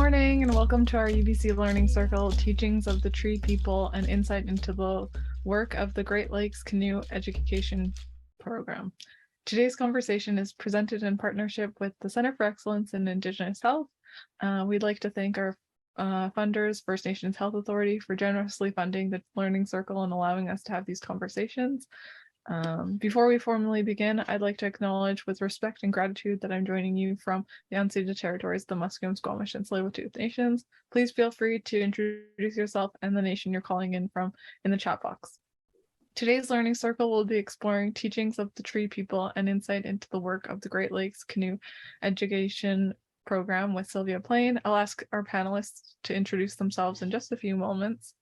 morning and welcome to our UBC Learning Circle, Teachings of the Tree People and Insight into the Work of the Great Lakes Canoe Education Program. Today's conversation is presented in partnership with the Center for Excellence in Indigenous Health. We'd like to thank our funders, First Nations Health Authority, for generously funding the Learning Circle and allowing us to have these conversations. Before we formally begin, I'd like to acknowledge with respect and gratitude that I'm joining you from the unceded territories, the Musqueam, Squamish, and Tsleil-Waututh Nations. Please feel free to introduce yourself and the nation you're calling in from in the chat box. Today's Learning Circle will be exploring teachings of the Tree People and insight into the work of the Great Lakes Canoe Education Program with Sylvia Plain. I'll ask our panelists to introduce themselves in just a few moments.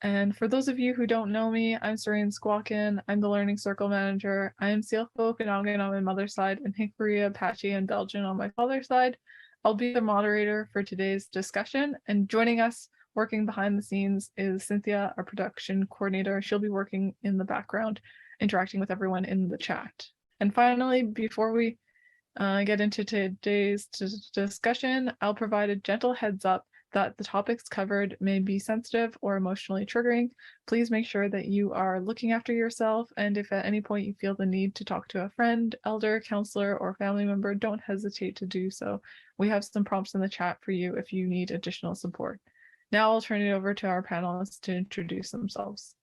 And for those of you who don't know me, I'm Serene Squawkin. I'm the Learning Circle Manager. I am Seal Okanagan on my mother's side and Hickory, Apache, and Belgian on my father's side. I'll be the moderator for today's discussion, and joining us working behind the scenes is Cynthia, our production coordinator. She'll be working in the background, interacting with everyone in the chat. And finally, before we get into today's discussion, I'll provide a gentle heads up that the topics covered may be sensitive or emotionally triggering. Please make sure that you are looking after yourself, and if at any point you feel the need to talk to a friend, elder, counselor, or family member, don't hesitate to do so. We have some prompts in the chat for you if you need additional support. Now I'll turn it over to our panelists to introduce themselves.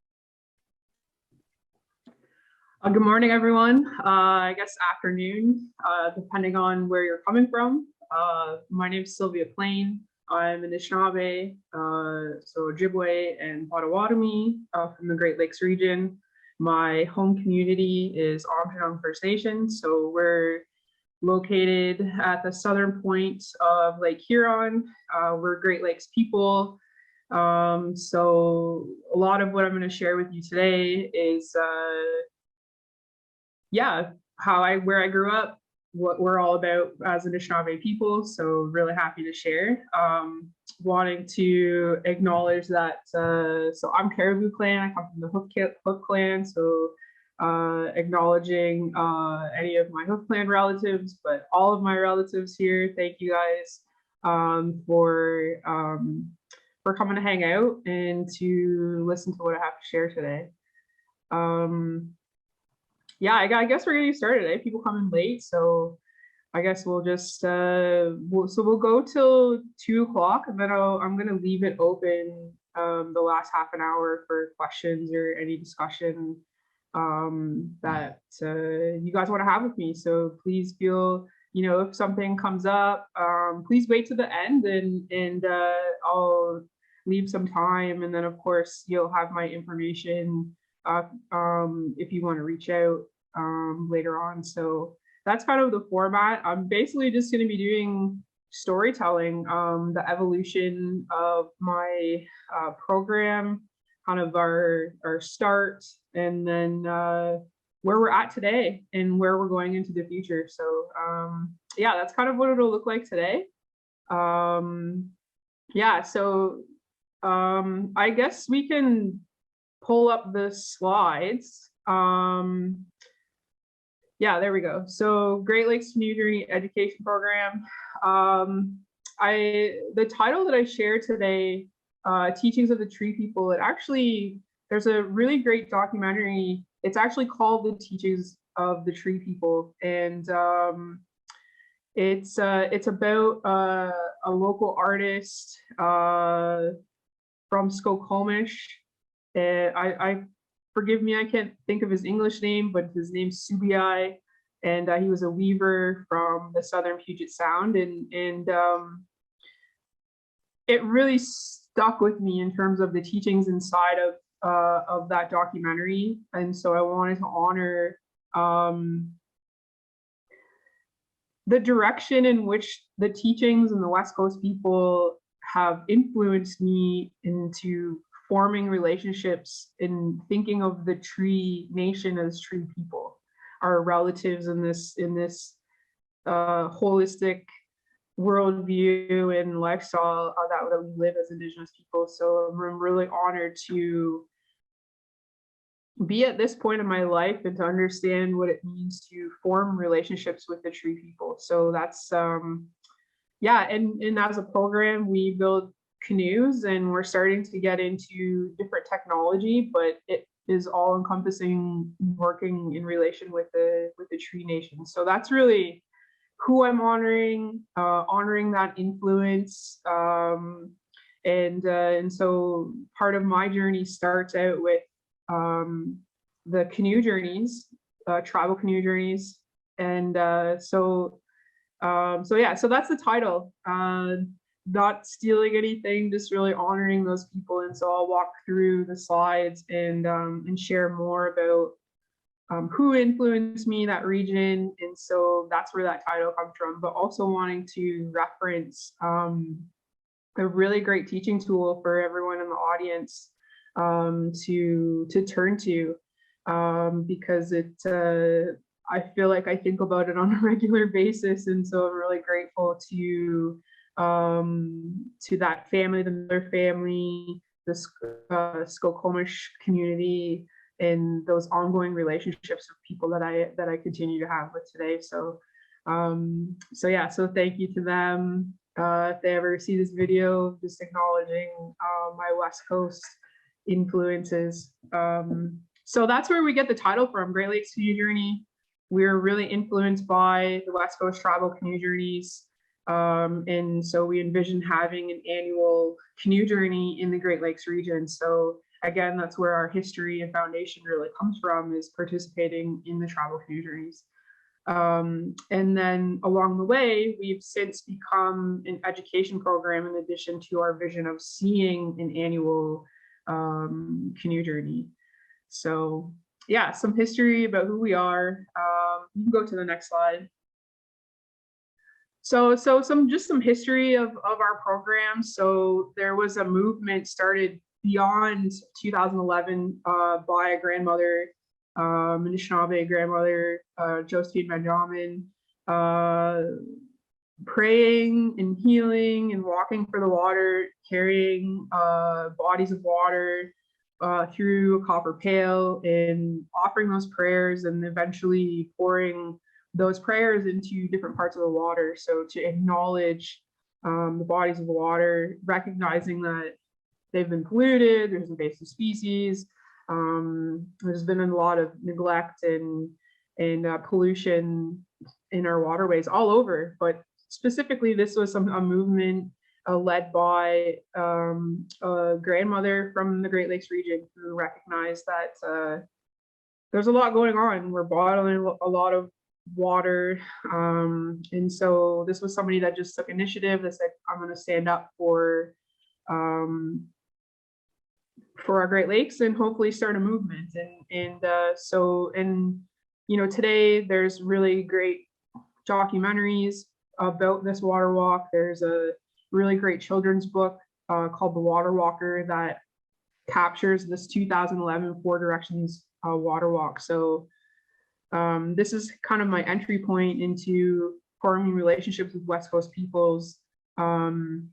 Good morning, everyone. I guess afternoon, depending on where you're coming from. My name is Sylvia Plain. I'm Anishinaabe, so Ojibwe and Potawatomi from the Great Lakes region. My home community is Amphenong First Nation, so we're located at the southern point of Lake Huron. We're Great Lakes people. So a lot of what I'm going to share with you today is, where I grew up, what we're all about as Anishinaabe people. So really happy to share. Wanting to acknowledge that, so I'm Caribou clan, I come from the Hook clan. So acknowledging any of my Hook clan relatives, but all of my relatives here. Thank you guys for coming to hang out and to listen to what I have to share today. I guess we're getting started today. People come in late, so I guess we'll just we'll go till 2 o'clock, and then I'm gonna leave it open the last half an hour for questions or any discussion that you guys want to have with me. So please feel, if something comes up, please wait to the end, and I'll leave some time, and then of course you'll have my information if you want to reach out later on. So that's kind of the format. I'm basically just going to be doing storytelling, the evolution of my program, kind of our start, and then where we're at today and where we're going into the future. So that's kind of what it'll look like today. I guess we can pull up the slides. There we go. So Great Lakes Community Education Program. The title that I shared today, Teachings of the Tree People, there's a really great documentary. It's actually called The Teachings of the Tree People. And it's about a local artist from Skokomish. I forgive me, I can't think of his English name, but his name's Subiai, and he was a weaver from the southern Puget Sound, and it really stuck with me in terms of the teachings inside of that documentary. And so I wanted to honor the direction in which the teachings and the West Coast people have influenced me into forming relationships and thinking of the Tree Nation as Tree people, our relatives in this holistic worldview and lifestyle that we live as Indigenous people. So I'm really honored to be at this point in my life and to understand what it means to form relationships with the Tree people. So that's yeah, and as a program, we build canoes, and we're starting to get into different technology, but it is all encompassing working in relation with the Tree Nation. So that's really who I'm honoring, honoring that influence. And so part of my journey starts out with the canoe journeys, tribal canoe journeys. And so yeah, so that's the title. Not stealing anything, just really honoring those people. And so I'll walk through the slides and share more about who influenced me, that region. And so that's where that title comes from, but also wanting to reference a really great teaching tool for everyone in the audience to turn to, because I feel like I think about it on a regular basis. And so I'm really grateful to that family, the Miller family, the Skokomish community, and those ongoing relationships with people that I continue to have with today. So so yeah, so thank you to them. If they ever see this video, just acknowledging my West Coast influences. So that's where we get the title from, Great Lakes Canoe Journey. We're really influenced by the West Coast tribal canoe journeys. And so we envision having an annual canoe journey in the Great Lakes region. So again, that's where our history and foundation really comes from, is participating in the tribal canoe journeys. And then along the way, we've since become an education program in addition to our vision of seeing an annual canoe journey. So yeah, some history about who we are. You can go to the next slide. So some history of our program. So there was a movement started beyond 2011 by a grandmother, Anishinaabe grandmother, Josephine Benjamin, praying and healing and walking for the water, carrying bodies of water through a copper pail and offering those prayers, and eventually pouring those prayers into different parts of the water. So to acknowledge the bodies of the water, recognizing that they've been polluted, there's invasive species, there's been a lot of neglect and pollution in our waterways all over. But specifically, this was a movement led by a grandmother from the Great Lakes region who recognized that there's a lot going on. We're bottling a lot of water. And so this was somebody that just took initiative, that said, I'm going to stand up for our Great Lakes and hopefully start a movement. And you know, today there's really great documentaries about this water walk. There's a really great children's book called The Water Walker that captures this 2011 Four Directions water walk. So this is kind of my entry point into forming relationships with West Coast peoples. And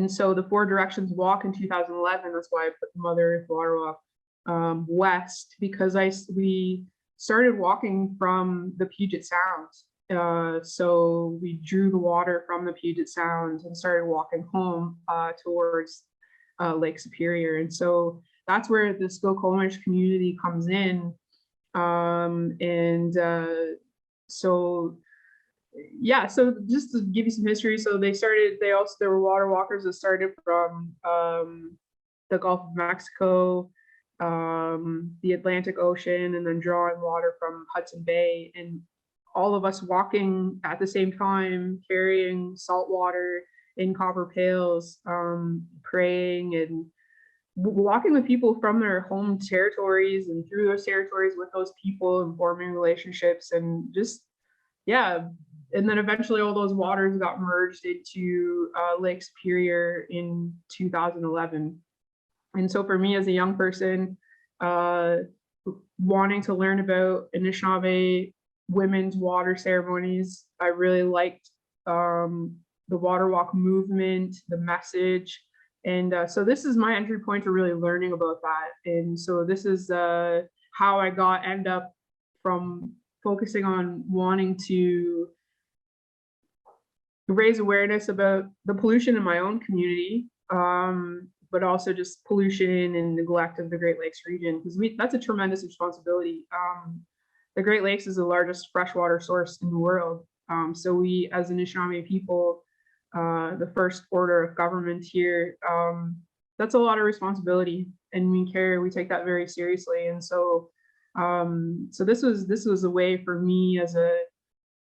so the Four Directions walk in 2011, that's why I put the Mother Earth Water Walk west, because we started walking from the Puget Sound. So we drew the water from the Puget Sound and started walking home towards Lake Superior. And so that's where the Skokomish community comes in. So yeah, so just to give you some history, so there were water walkers that started from the Gulf of Mexico, the Atlantic Ocean, and then drawing water from Hudson Bay, and all of us walking at the same time, carrying salt water in copper pails, praying and walking with people from their home territories and through those territories with those people and forming relationships, and just, yeah. And then eventually all those waters got merged into Lake Superior in 2011. And so for me as a young person, wanting to learn about Anishinaabe women's water ceremonies, I really liked the water walk movement, the message. And so this is my entry point to really learning about that. And so this is how I end up from focusing on wanting to raise awareness about the pollution in my own community, but also just pollution and neglect of the Great Lakes region, because that's a tremendous responsibility. The Great Lakes is the largest freshwater source in the world. So we, as Anishinaabe people, the first order of government here, that's a lot of responsibility, and we take that very seriously. And so, so this was a way for me as a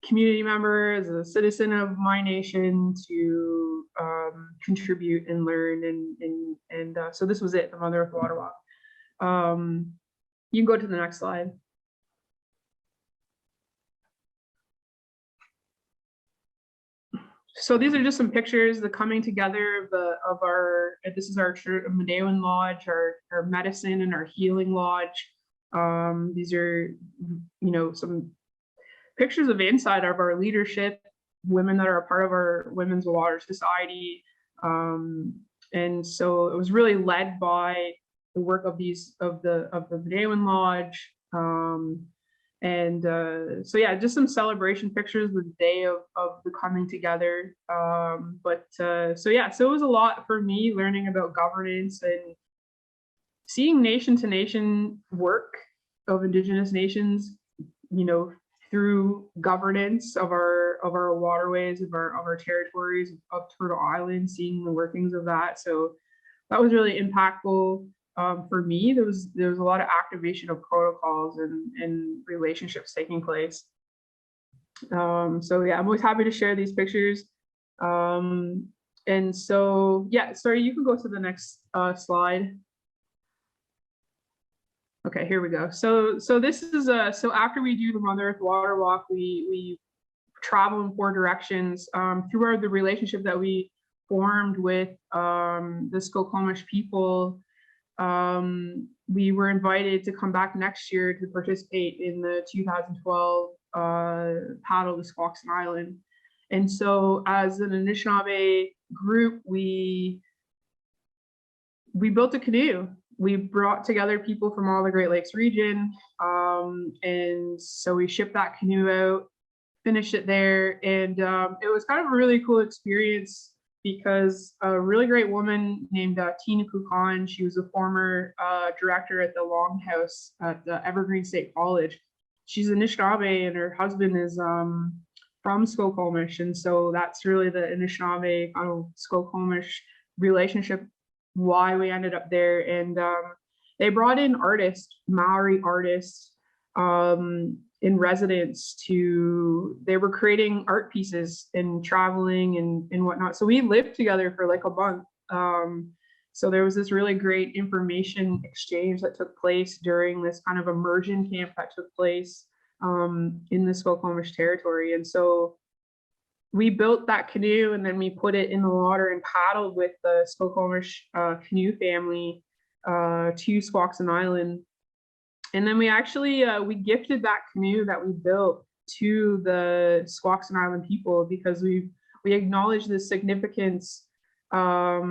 community member, as a citizen of my nation, to contribute and learn. And so this was it, the Mother Earth Water Walk. You can go to the next slide. So these are just some pictures, the coming together of our, this is our Medewan Lodge, our medicine and our healing lodge. These are, some pictures of inside of our leadership, women that are a part of our Women's Water Society. And so it was really led by the work of the Medewan Lodge. So yeah, just some celebration pictures with the day of the coming together. So yeah, so it was a lot for me learning about governance and seeing nation to nation work of Indigenous nations, through governance of our waterways, of our territories, of Turtle Island, seeing the workings of that. So that was really impactful. For me, there was a lot of activation of protocols and relationships taking place. So yeah, I'm always happy to share these pictures. And so yeah, sorry, you can go to the next slide. Okay, here we go. So this is so after we do the Mother Earth Water Walk, we travel in 4 directions through the relationship that we formed with the Skokomish people. We were invited to come back next year to participate in the 2012 paddle to Squaxin Island. And so as an Anishinaabe group, we built a canoe. We brought together people from all the Great Lakes region. And so we shipped that canoe out, finished it there. And it was kind of a really cool experience because a really great woman named Tina Kukan, she was a former director at the Longhouse at the Evergreen State College. She's Anishinaabe and her husband is from Skokomish. And so that's really the Anishinaabe kind of Skokomish relationship, why we ended up there. And they brought in artists, Maori artists, in residence they were creating art pieces and traveling and whatnot. So we lived together for like a month. So there was this really great information exchange that took place during this kind of immersion camp that took place in the Skokomish territory. And so we built that canoe and then we put it in the water and paddled with the Skokomish canoe family to Squaxin Island. And then we actually, we gifted that canoe that we built to the Squaxin Island people because we acknowledge the significance of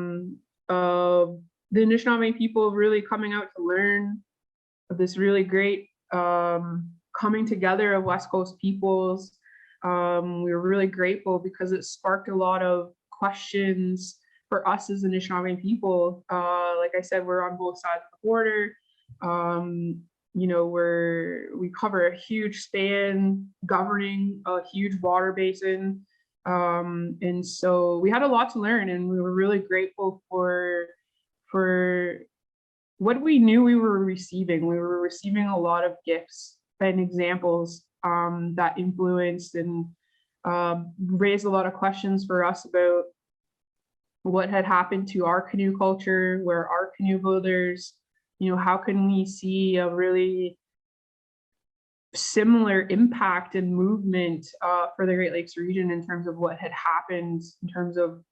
the Anishinaabe people really coming out to learn of this really great coming together of West Coast peoples. We were really grateful because it sparked a lot of questions for us as Anishinaabe people. Like I said, we're on both sides of the border. We cover a huge span, governing a huge water basin. And so we had a lot to learn, and we were really grateful for what we knew we were receiving. We were receiving a lot of gifts and examples that influenced and raised a lot of questions for us about what had happened to our canoe culture, where our canoe builders, how can we see a really similar impact and movement for the Great Lakes region in terms of what had happened in terms of,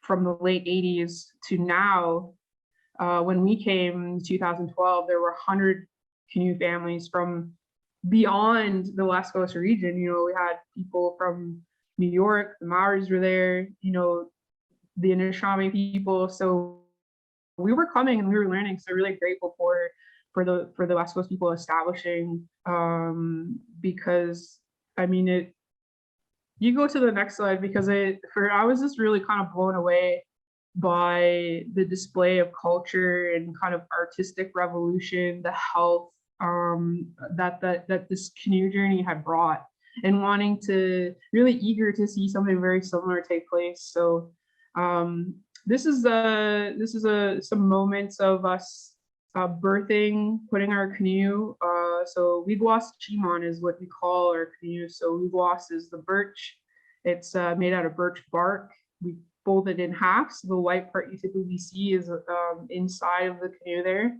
from the late 80s to now. When we came in 2012, there were 100 canoe families from beyond the West Coast region. We had people from New York, the Maoris were there, the Anishinaabe people. So we were coming and we were learning. So really grateful for the West Coast people establishing, because You go to the next slide because I was just really kind of blown away by the display of culture and kind of artistic revolution, the health that this canoe journey had brought, and wanting to really eager to see something very similar take place. So this is some moments of us birthing, putting our canoe. So wigwas chimon is what we call our canoe. So wigwas is the birch. It's made out of birch bark. We fold it in half. So the white part you typically see is inside of the canoe there.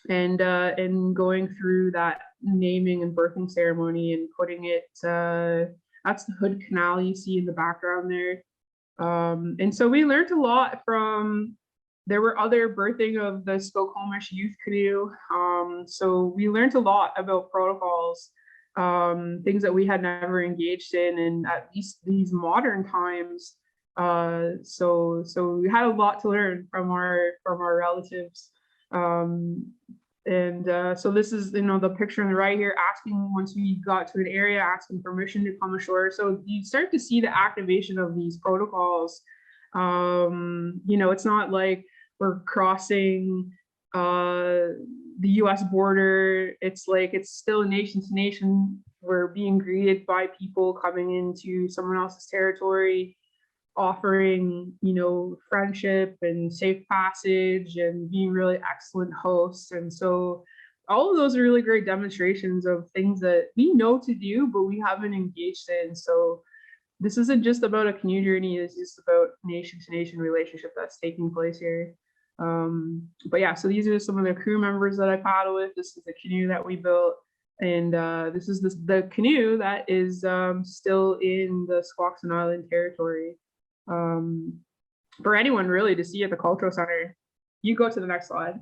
And going through that naming and birthing ceremony and putting it, that's the Hood Canal you see in the background there. And so we learned a lot from, there were other birthing of the Skokomish youth canoe. So we learned a lot about protocols, things that we had never engaged in, and at least these modern times. So we had a lot to learn from our relatives. So this is, the picture on the right here, asking, once we got to an area, asking permission to come ashore. So you start to see the activation of these protocols. It's not like we're crossing the US border. It's like, it's still nation to nation. We're being greeted by people coming into someone else's territory, offering, friendship and safe passage and being really excellent hosts. And so all of those are really great demonstrations of things that we know to do, but we haven't engaged in. So this isn't just about a canoe journey, it's just about nation to nation relationship that's taking place here. But yeah, so these are some of the crew members that I paddle with. This is the canoe that we built. And this is the canoe that is still in the Squaxin Island territory. For anyone really to see at the Cultural Center. You go to the next slide.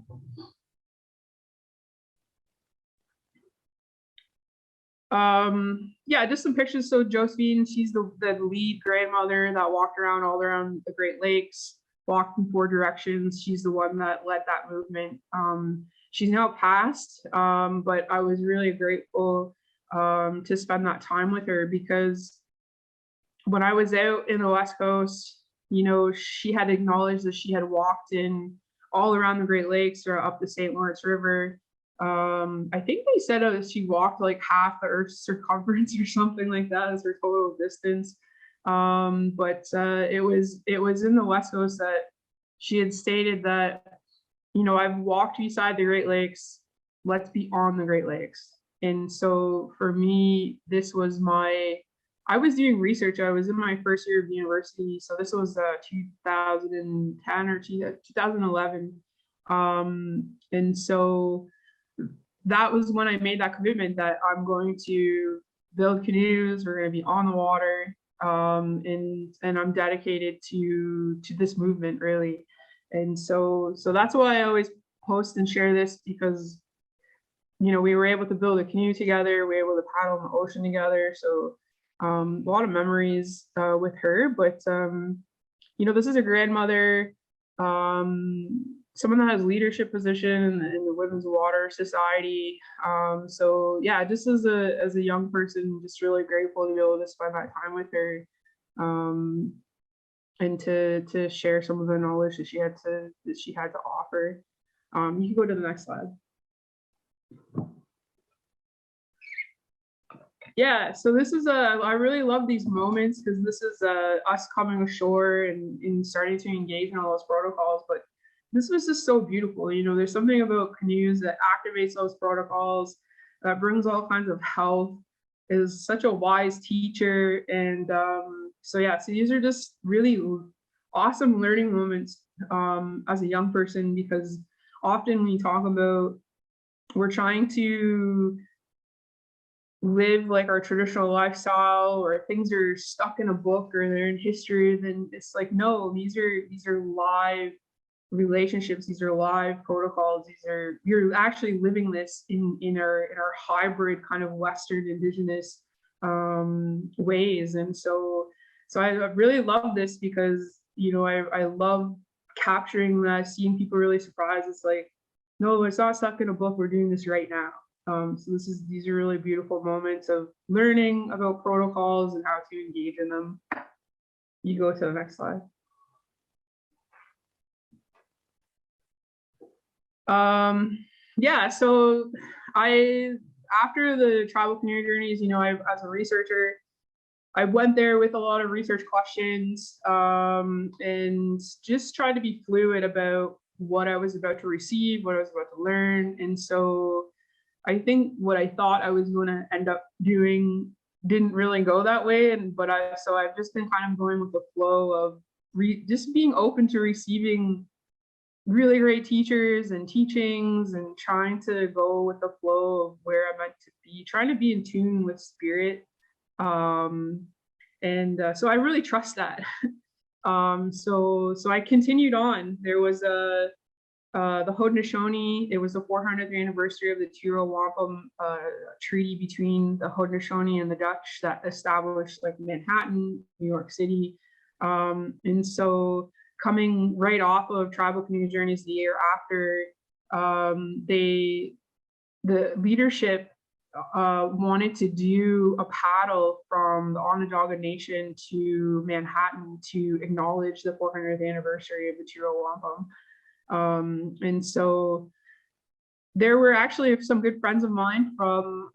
Yeah, just some pictures. So Josephine, she's the lead grandmother that walked around all around the Great Lakes, walked in 4 directions. She's the one that led that movement. She's now passed, but I was really grateful to spend that time with her, because when I was out in the West Coast, she had acknowledged that she had walked in all around the Great Lakes or up the St. Lawrence River. I think they said she walked like half the Earth's circumference or something like that as her total distance. But it was in the West Coast that she had stated that, I've walked beside the Great Lakes, let's be on the Great Lakes. And so for me, this was I was doing research. I was in my first year of university. So this was 2010 or 2011. And so that was when I made that commitment that I'm going to build canoes. We're going to be on the water. And I'm dedicated to this movement, really. And so that's why I always post and share this, because, we were able to build a canoe together. We were able to paddle in the ocean together. So a lot of memories with her. But, this is a grandmother, someone that has leadership position in the Women's Water Society. So yeah, just as a young person, just really grateful to be able to spend that time with her, and to share some of the knowledge that she had to offer. You can go to the next slide. Yeah, so this is I really love these moments, because this is us coming ashore and starting to engage in all those protocols. But this was just so beautiful. There's something about canoes that activates those protocols, that brings all kinds of health, is such a wise teacher. And so yeah, so these are just really awesome learning moments as a young person, because often we talk about, we're trying to live like our traditional lifestyle, or things are stuck in a book or they're in history. Then it's like, no, these are live relationships, these are live protocols, you're actually living this in our hybrid kind of Western Indigenous ways. And so I really love this, because I love capturing that, seeing people really surprised. It's like, no, it's not stuck in a book, we're doing this right now. So these are really beautiful moments of learning about protocols and how to engage in them. You go to the next slide. Yeah, so after the tribal community journeys, as a researcher, I went there with a lot of research questions, and just tried to be fluid about what I was about to receive, what I was about to learn. And so I think what I thought I was going to end up doing didn't really go that way. So I've just been kind of going with the flow of just being open to receiving really great teachers and teachings, and trying to go with the flow of where I'm meant to be, trying to be in tune with spirit. So I really trust that. So I continued on. There was the Haudenosaunee. It was the 400th anniversary of the Tiro Wampum treaty between the Haudenosaunee and the Dutch that established like Manhattan, New York City. And so coming right off of Tribal Community Journeys the year after, the leadership wanted to do a paddle from the Onondaga Nation to Manhattan to acknowledge the 400th anniversary of the Tiro Wampum. And so there were actually some good friends of mine from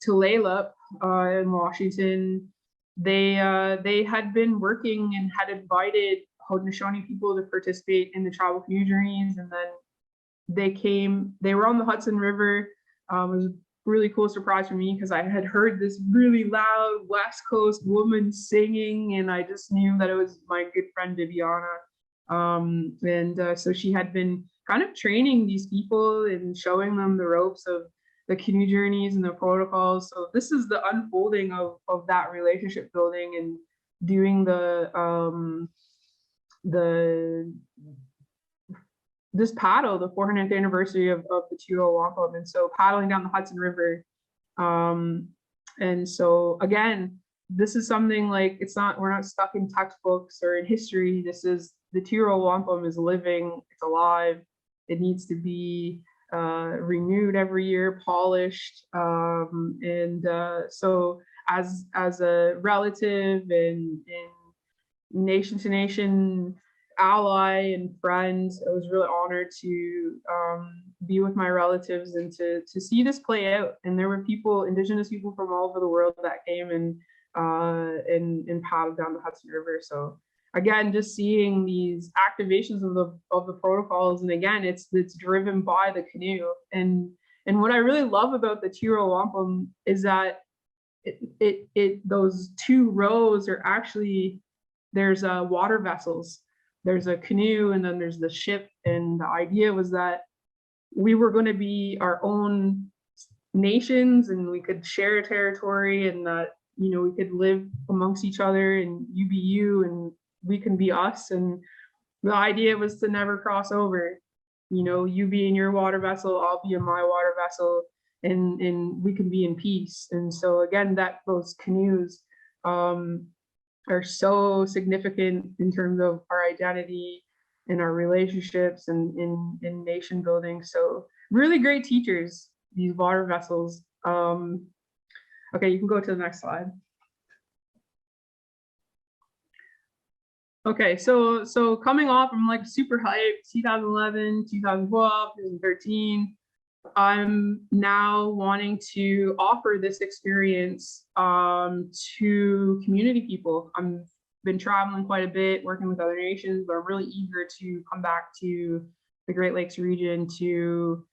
Tulalip in Washington. They had been working and had invited Haudenosaunee people to participate in the tribal community journeys, and then they were on the Hudson River. It was a really cool surprise for me because I had heard this really loud West Coast woman singing, and I just knew that it was my good friend Viviana. So she had been kind of training these people and showing them the ropes of the canoe journeys and the protocols. So this is the unfolding of that relationship building and doing this paddle, the 400th anniversary of the Tiro Wampum. And so paddling down the Hudson River. And so again, this is something like, we're not stuck in textbooks or in history. This is, the Tiro Wampum is living, it's alive. It needs to be renewed every year, polished. So as a relative and nation to nation ally and friend, I was really honored to be with my relatives and to see this play out. And there were indigenous people from all over the world that came and paddled down the Hudson River. So again, just seeing these activations of the protocols, and again, it's driven by the canoe. And what I really love about the Tiro Wampum is that those two rows are actually, there's water vessels. There's a canoe and then there's the ship. And the idea was that we were going to be our own nations and we could share a territory, and that, we could live amongst each other, and you be you and we can be us. And the idea was to never cross over. You be in your water vessel, I'll be in my water vessel, and we can be in peace. And so again, those canoes are so significant in terms of our identity and our relationships and in nation building. So really great teachers, these water vessels. Okay, you can go to the next slide. Okay, so coming off, I'm like super hyped, 2011, 2012, 2013. I'm now wanting to offer this experience to community people. I've been traveling quite a bit, working with other nations, but I'm really eager to come back to the Great Lakes region to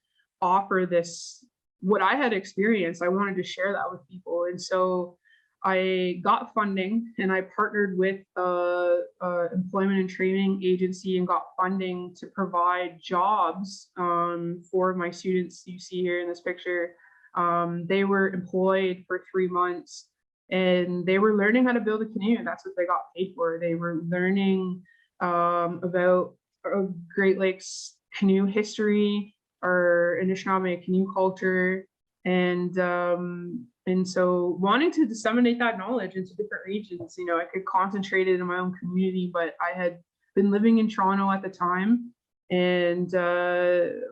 offer this, what I had experienced. I wanted to share that with people. And so I got funding, and I partnered with employment and training agency and got funding to provide jobs for my students you see here in this picture. They were employed for 3 months, and they were learning how to build a canoe. That's what they got paid for. They were learning about Great Lakes canoe history, our Anishinaabe canoe culture, and so wanting to disseminate that knowledge into different regions. I could concentrate it in my own community, but I had been living in Toronto at the time, and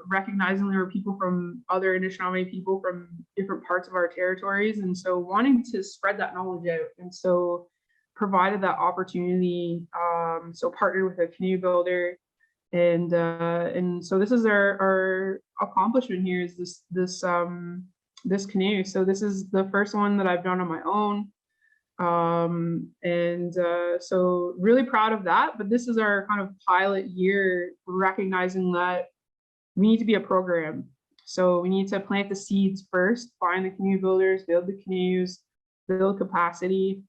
recognizing there were people from other Anishinaabe people from different parts of our territories, and so wanting to spread that knowledge out, and so provided that opportunity. So partnered with a canoe builder, and so this is our accomplishment here, is this canoe. So this is the first one that I've done on my own. So really proud of that, but this is our kind of pilot year, recognizing that we need to be a program. So we need to plant the seeds first, find the canoe builders, build the canoes, build capacity.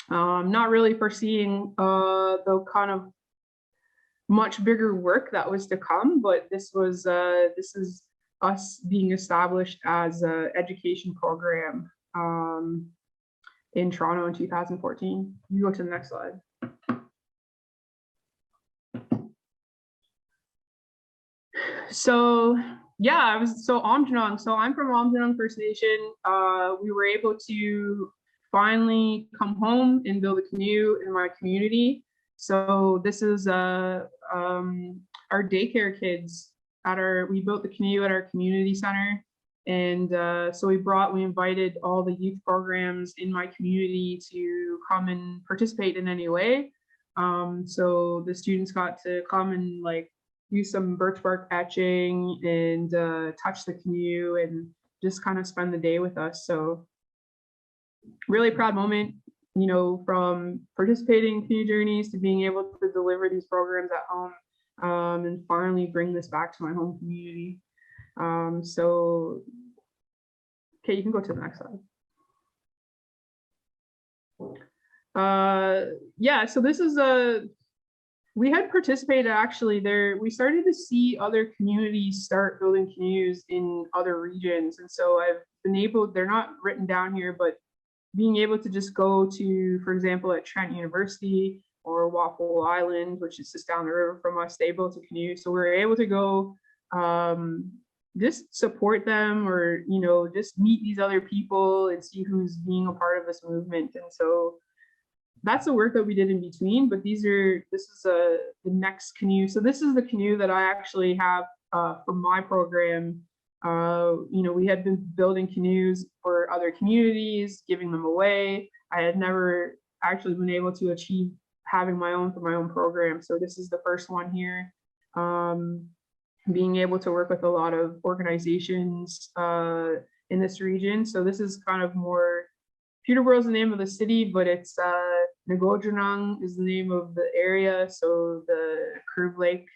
Not really foreseeing the kind of much bigger work that was to come, but this is us being established as an education program in Toronto in 2014. You go to the next slide. So yeah, Aamjiwnaang. So I'm from Aamjiwnaang First Nation. We were able to finally come home and build a canoe in my community. So this is our daycare kids we built the canoe at our community center. And so we invited all the youth programs in my community to come and participate in any way. So the students got to come and like do some birch bark etching and touch the canoe and just kind of spend the day with us. So really proud moment, you know, from participating in canoe journeys to being able to deliver these programs at home, and finally bring this back to my home community. So, okay, you can go to the next slide. Yeah, so this is we had participated actually there. We started to see other communities start building canoes in other regions. And so I've been able, they're not written down here, but being able to just go to, for example, at Trent University or Waffle Island, which is just down the river from us, they built a canoe. So we were able to go just support them, or, you know, just meet these other people and see who's being a part of this movement. And so that's the work that we did in between, but this is the next canoe. So this is the canoe that I actually have for my program. You know, we had been building canoes for other communities, giving them away. I had never actually been able to achieve having my own for my own program. So this is the first one here. Being able to work with a lot of organizations in this region. So this is kind of more, Peterborough is the name of the city, but it's Ngojunang is the name of the area. So the Curve Lake,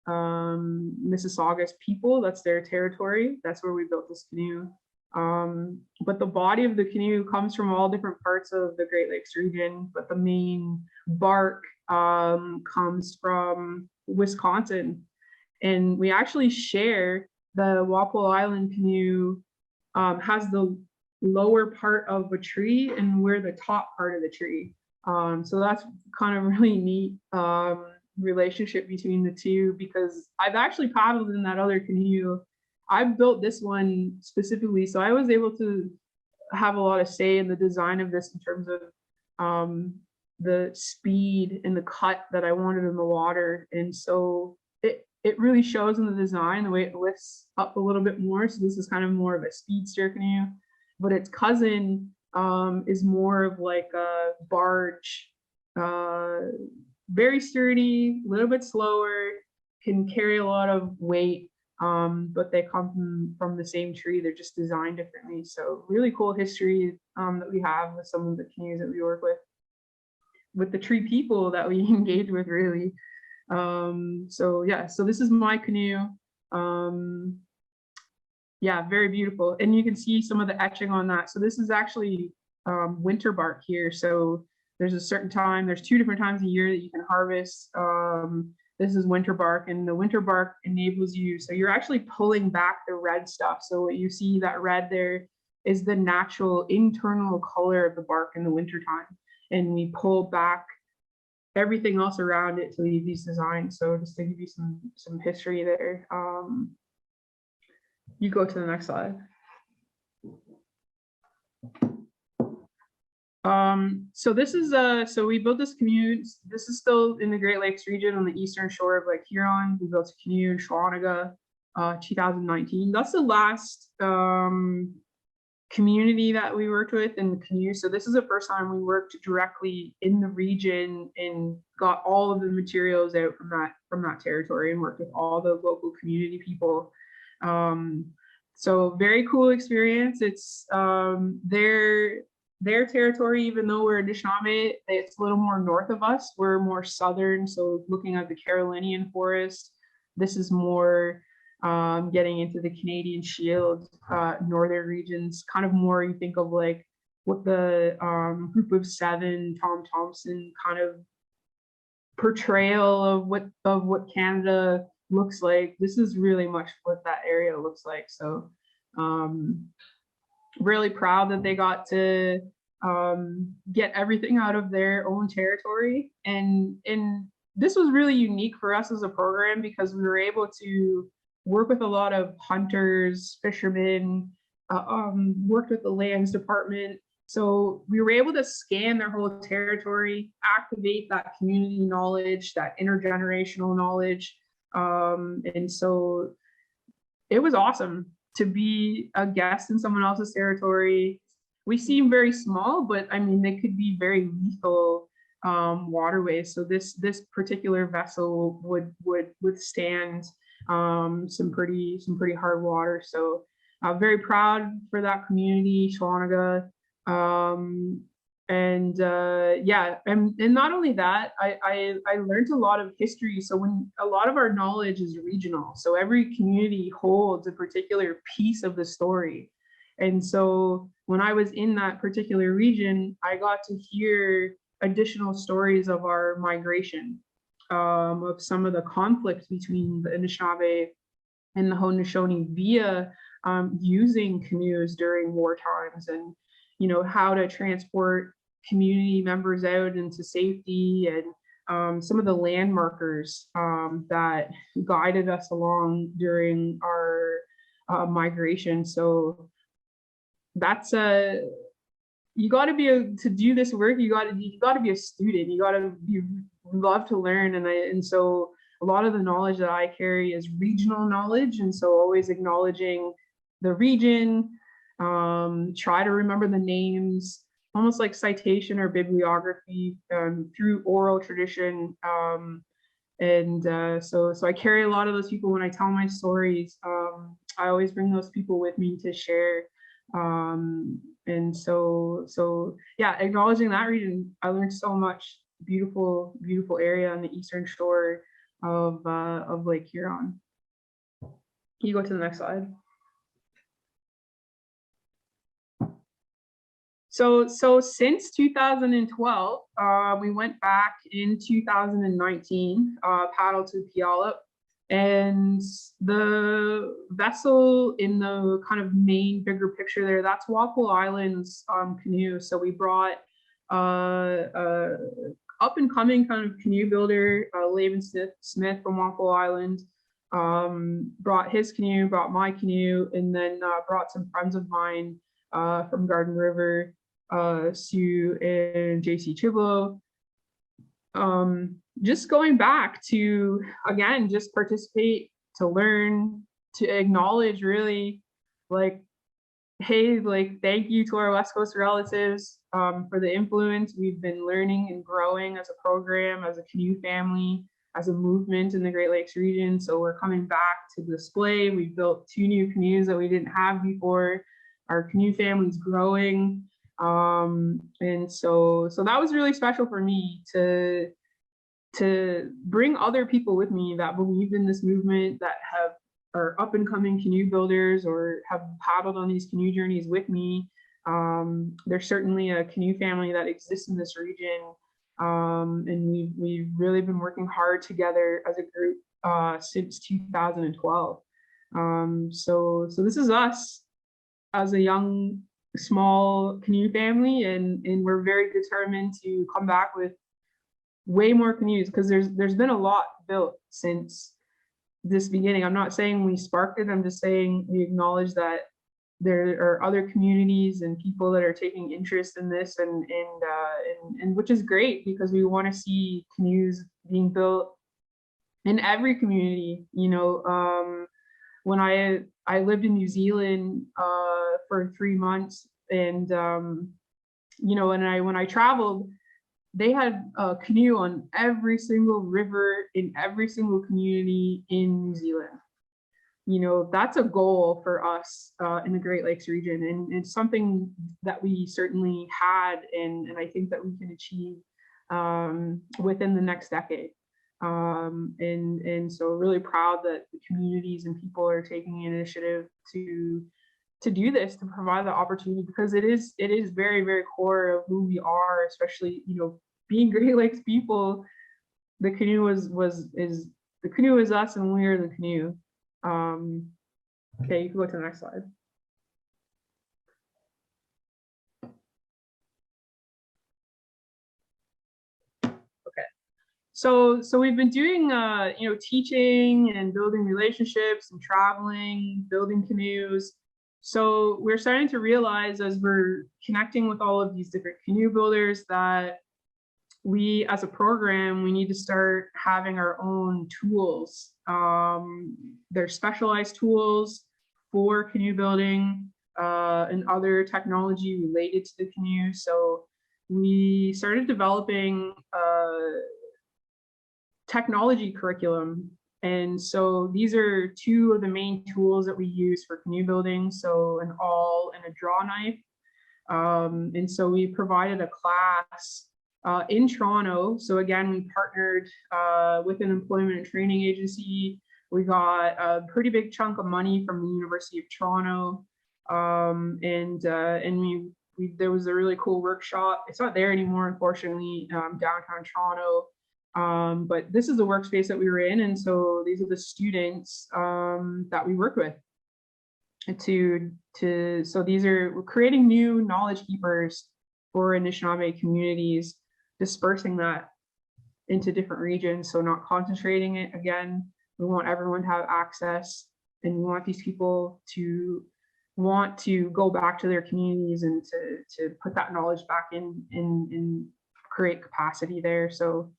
Mississaugas people, that's their territory. That's where we built this canoe. But the body of the canoe comes from all different parts of the Great Lakes region, but the main bark comes from Wisconsin. And we actually share the Wappel Island canoe has the lower part of a tree and we're the top part of the tree. So that's kind of really neat relationship between the two, because I've actually paddled in that other canoe. I've built this one specifically, so I was able to have a lot of say in the design of this in terms of the speed and the cut that I wanted in the water. And so it really shows in the design, the way it lifts up a little bit more. So this is kind of more of a speedster canoe, but its cousin is more of like a barge, very sturdy, a little bit slower, can carry a lot of weight, but they come from the same tree. They're just designed differently. So really cool history that we have with some of the canoes that we work with the tree people that we engage with, really. So yeah, so this is my canoe. Yeah, very beautiful. And you can see some of the etching on that. So this is actually winter bark here. So there's a certain time, there's 2 different times a year that you can harvest. This is winter bark, and the winter bark enables you, so you're actually pulling back the red stuff. So what you see, that red there, is the natural internal color of the bark in the winter time. And we pull back everything else around it to leave these designs. So just to give you some history there. You go to the next slide. So this is so we built this canoe. This is still in the Great Lakes region on the eastern shore of Lake Huron. We built a canoe in Schwanaga, 2019. That's the last community that we worked with in the canoe. So this is the first time we worked directly in the region and got all of the materials out from that territory and worked with all the local community people. So very cool experience. It's their territory, even though we're Anishinaabe, it's a little more north of us. We're more southern, so looking at the Carolinian Forest, this is more getting into the Canadian Shield, northern regions, kind of more you think of like what the Group of Seven, Tom Thompson kind of portrayal of what Canada looks like. This is really much what that area looks like. So really proud that they got to get everything out of their own territory. And this was really unique for us as a program because we were able to work with a lot of hunters, fishermen, worked with the lands department. So we were able to scan their whole territory, activate that community knowledge, that intergenerational knowledge. And so it was awesome to be a guest in someone else's territory. We seem very small, but I mean, they could be very lethal waterways. So this particular vessel would withstand some pretty hard water. So I'm very proud for that community, Schwanaga. Yeah, and not only that, I learned a lot of history. So when a lot of our knowledge is regional, so every community holds a particular piece of the story. And so when I was in that particular region, I got to hear additional stories of our migration, of some of the conflicts between the Anishinaabe and the Haudenosaunee via using canoes during war times, and how to transport community members out into safety, and some of the land markers that guided us along during our migration. So that's you got to be to do this work. You got to be a student. You got to love to learn, and so a lot of the knowledge that I carry is regional knowledge, and so always acknowledging the region. Try to remember the names, almost like citation or bibliography through oral tradition. So I carry a lot of those people when I tell my stories. I always bring those people with me to share. And so yeah, acknowledging that region, I learned so much. Beautiful area on the eastern shore of Lake Huron. Can you go to the next slide? So since 2012, we went back in 2019, paddled to Puyallup, and the vessel in the kind of main bigger picture there, that's Walpole Island's canoe. So we brought up and coming kind of canoe builder, Laban Smith from Walpole Island, brought his canoe, brought my canoe, and then brought some friends of mine from Garden River, Sue and JC Chiblo. Just going back to, again, just participate, to learn, to acknowledge really, like, hey, like, thank you to our West Coast relatives for the influence. We've been learning and growing as a program, as a canoe family, as a movement in the Great Lakes region. So we're coming back to display. We've built 2 new canoes that we didn't have before. Our canoe family's growing. And so that was really special for me to bring other people with me that believe in this movement, that are up and coming canoe builders or have paddled on these canoe journeys with me. There's certainly a canoe family that exists in this region. And we've really been working hard together as a group since 2012. So this is us as a young, small canoe family, and we're very determined to come back with way more canoes, because there's been a lot built since this beginning. I'm not saying we sparked it, I'm just saying we acknowledge that there are other communities and people that are taking interest in this, and which is great, because we want to see canoes being built in every community. When I lived in New Zealand for 3 months, and when I traveled, they had a canoe on every single river in every single community in New Zealand. That's a goal for us in the Great Lakes region, and it's something that we certainly had, and I think that we can achieve within the next decade. And so really proud that the communities and people are taking the initiative to do this, to provide the opportunity, because it is very, very core of who we are, especially being Great Lakes people. The canoe is us, and we are the canoe. Okay, you can go to the next slide. Okay, so we've been doing teaching and building relationships and traveling, building canoes. So we're starting to realize, as we're connecting with all of these different canoe builders, that we, as a program, we need to start having our own tools. There's specialized tools for canoe building and other technology related to the canoe. So we started developing a technology curriculum. And so these are two of the main tools that we use for canoe building. So an awl and a draw knife. And so we provided a class in Toronto. So again, we partnered with an employment and training agency. We got a pretty big chunk of money from the University of Toronto, and there was a really cool workshop. It's not there anymore, unfortunately, downtown Toronto. But this is the workspace that we were in, and so these are the students that we worked with. So we're creating new knowledge keepers for Anishinaabe communities, dispersing that into different regions, so not concentrating it. Again, we want everyone to have access, and we want these people to want to go back to their communities and to put that knowledge back in create capacity there. So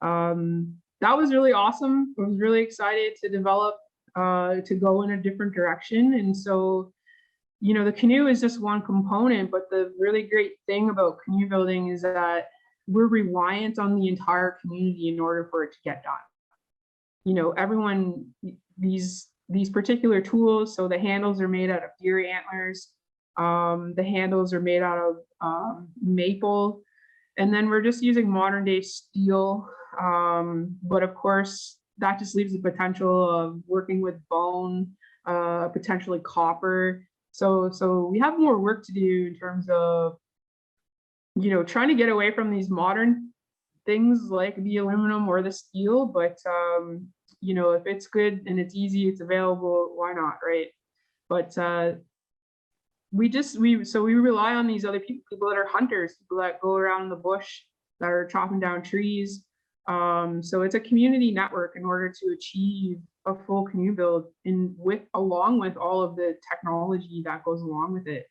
that was really awesome. I was really excited to develop, to go in a different direction. And so, the canoe is just one component, but the really great thing about canoe building is that we're reliant on the entire community in order for it to get done. Everyone, these particular tools, so the handles are made out of deer antlers, the handles are made out of maple, and then we're just using modern day steel. But of course, that just leaves the potential of working with bone, potentially copper. So we have more work to do in terms of, trying to get away from these modern things like the aluminum or the steel. But, if it's good and it's easy, it's available, why not, right? But we rely on these other people that are hunters, people that go around in the bush, that are chopping down trees. So it's a community network in order to achieve a full canoe build along with all of the technology that goes along with it.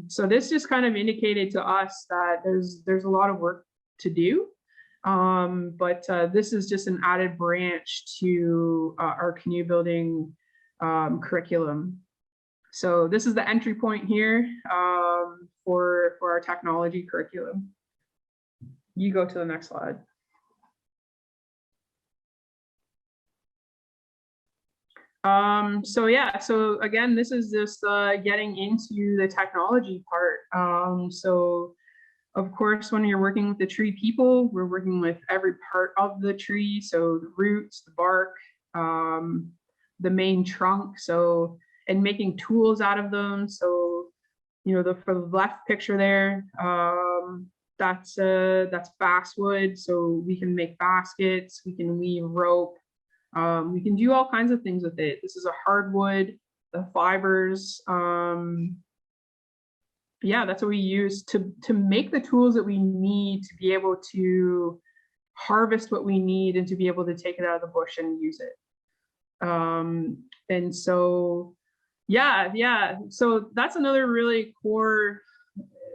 So this just kind of indicated to us that there's a lot of work to do. But this is just an added branch to our canoe building curriculum. So this is the entry point here for our technology curriculum. You go to the next slide. So again, this is just getting into the technology part. So of course, when you're working with the tree people, we're working with every part of the tree. So the roots, the bark, the main trunk. So, and making tools out of them. So, for the left picture there, that's basswood. So we can make baskets, we can weave rope. We can do all kinds of things with it. This is a hardwood, the fibers. That's what we use to make the tools that we need to be able to harvest what we need and to be able to take it out of the bush and use it. And so, Yeah. So that's another really core,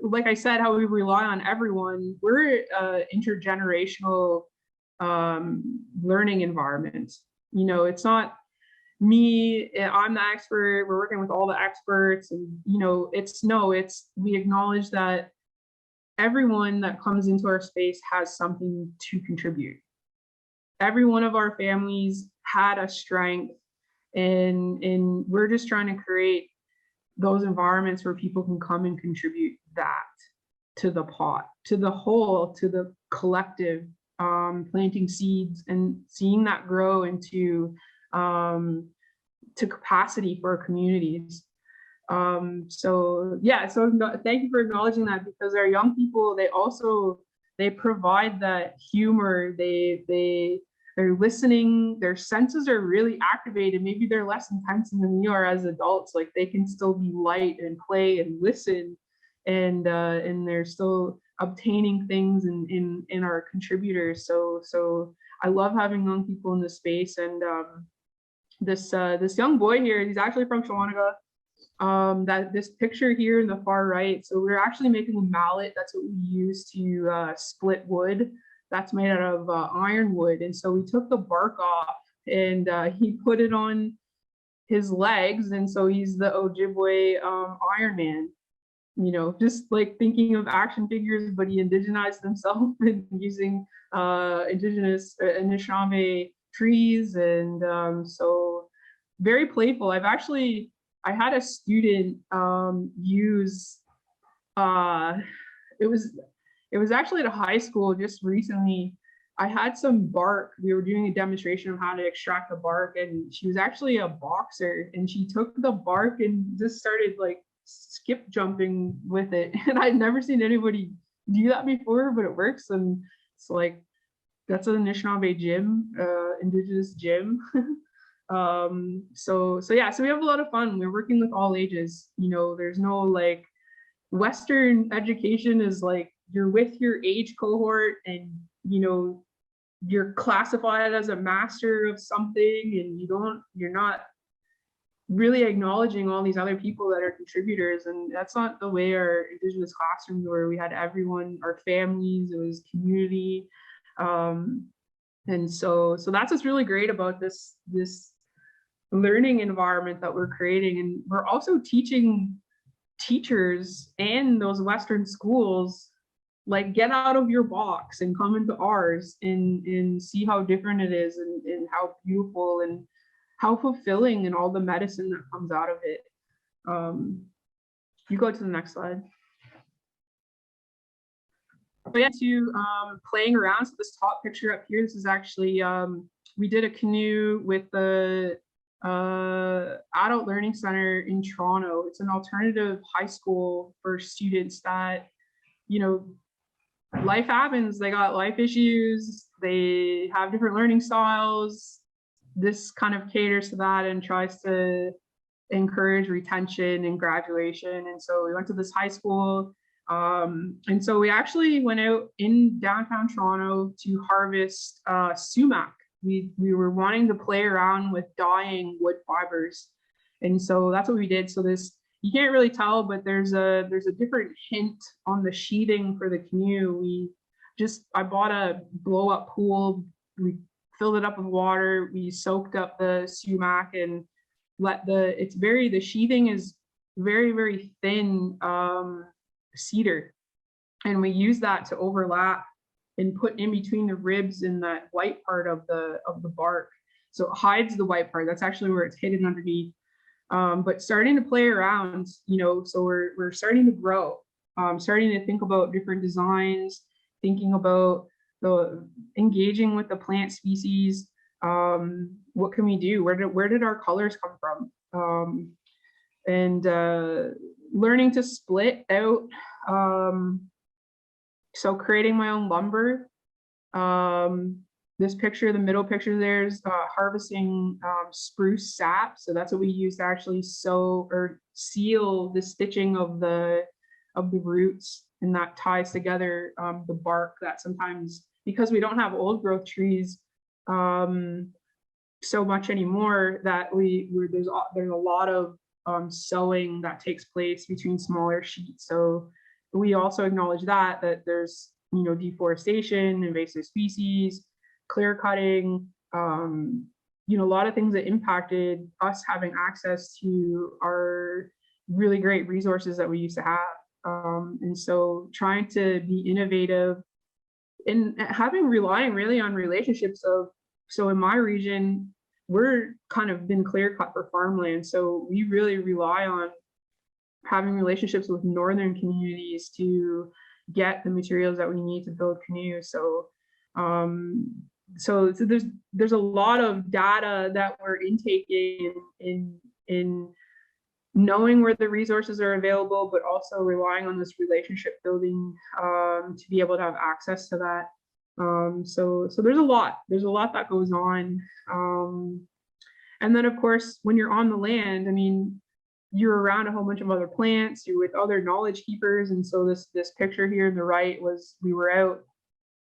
like I said, how we rely on everyone. We're intergenerational learning environment. You know, it's not me, I'm the expert, we're working with all the experts, and you know, it's we acknowledge that everyone that comes into our space has something to contribute. Every one of our families had a strength, and we're just trying to create those environments where people can come and contribute that to the pot, to the whole, to the collective, planting seeds and seeing that grow into to capacity for our communities. So yeah, so thank you for acknowledging that, because our young people, they provide that humor. They're listening, their senses are really activated. Maybe they're less intense than we are as adults. Like they can still be light and play and listen, and they're still obtaining things in our contributors. So I love having young people in this space. And this young boy here, he's actually from Shawanega. That this picture here in the far right, so we're actually making a mallet. That's what we use to split wood. That's made out of ironwood. And so we took the bark off, and he put it on his legs, and so he's the Ojibwe Iron Man. You know, just like thinking of action figures, but he indigenized himself and using indigenous Anishinaabe trees. And so very playful. I had a student use it was actually at a high school just recently. I had some bark. We were doing a demonstration of how to extract the bark, and she was actually a boxer, and she took the bark and just started like skip jumping with it. And I'd never seen anybody do that before, but it works. And it's like, that's an Anishinaabe gym, indigenous gym. So yeah, so we have a lot of fun. We're working with all ages. You know, there's no like, Western education is like you're with your age cohort, and you know, you're classified as a master of something, and you're not really acknowledging all these other people that are contributors. And that's not the way our indigenous classrooms were. We had everyone, our families, it was community. And so that's what's really great about this learning environment that we're creating. And we're also teaching teachers and those Western schools, like, get out of your box and come into ours and see how different it is, and how beautiful and how fulfilling, and all the medicine that comes out of it. You go to the next slide. But yeah, to playing around. So this top picture up here, this is actually, we did a canoe with the Adult Learning Center in Toronto. It's an alternative high school for students that, you know, life happens. They got life issues. They have different learning styles. This kind of caters to that and tries to encourage retention and graduation. And so we went to this high school. And so we actually went out in downtown Toronto to harvest sumac. We were wanting to play around with dyeing wood fibers. And so that's what we did. So this, you can't really tell, but there's a different hint on the sheathing for the canoe. I bought a blow up pool. We filled it up with water. We soaked up the sumac and the sheathing is very, very thin cedar. And we use that to overlap and put in between the ribs in that white part of the bark. So it hides the white part. That's actually where it's hidden underneath. But starting to play around, you know, so we're starting to grow, starting to think about different designs, thinking about engaging with the plant species. What can we do? Where did our colors come from? And learning to split out. So creating my own lumber. This picture, the middle picture, there's harvesting spruce sap. So that's what we use to actually sew or seal the stitching of the roots, and that ties together the bark that sometimes, because we don't have old growth trees so much anymore, that there's a lot of sowing that takes place between smaller sheets. So we also acknowledge that there's, you know, deforestation, invasive species, clear cutting, you know, a lot of things that impacted us having access to our really great resources that we used to have. And so trying to be innovative and relying really on relationships of, so in my region, we're kind of been clear cut for farmland. So we really rely on having relationships with northern communities to get the materials that we need to build canoes. So there's a lot of data that we're intaking in knowing where the resources are available, but also relying on this relationship building to be able to have access to that. So there's a lot that goes on. And then of course, when you're on the land, I mean, you're around a whole bunch of other plants, you're with other knowledge keepers. And so this picture here on the right was, we were out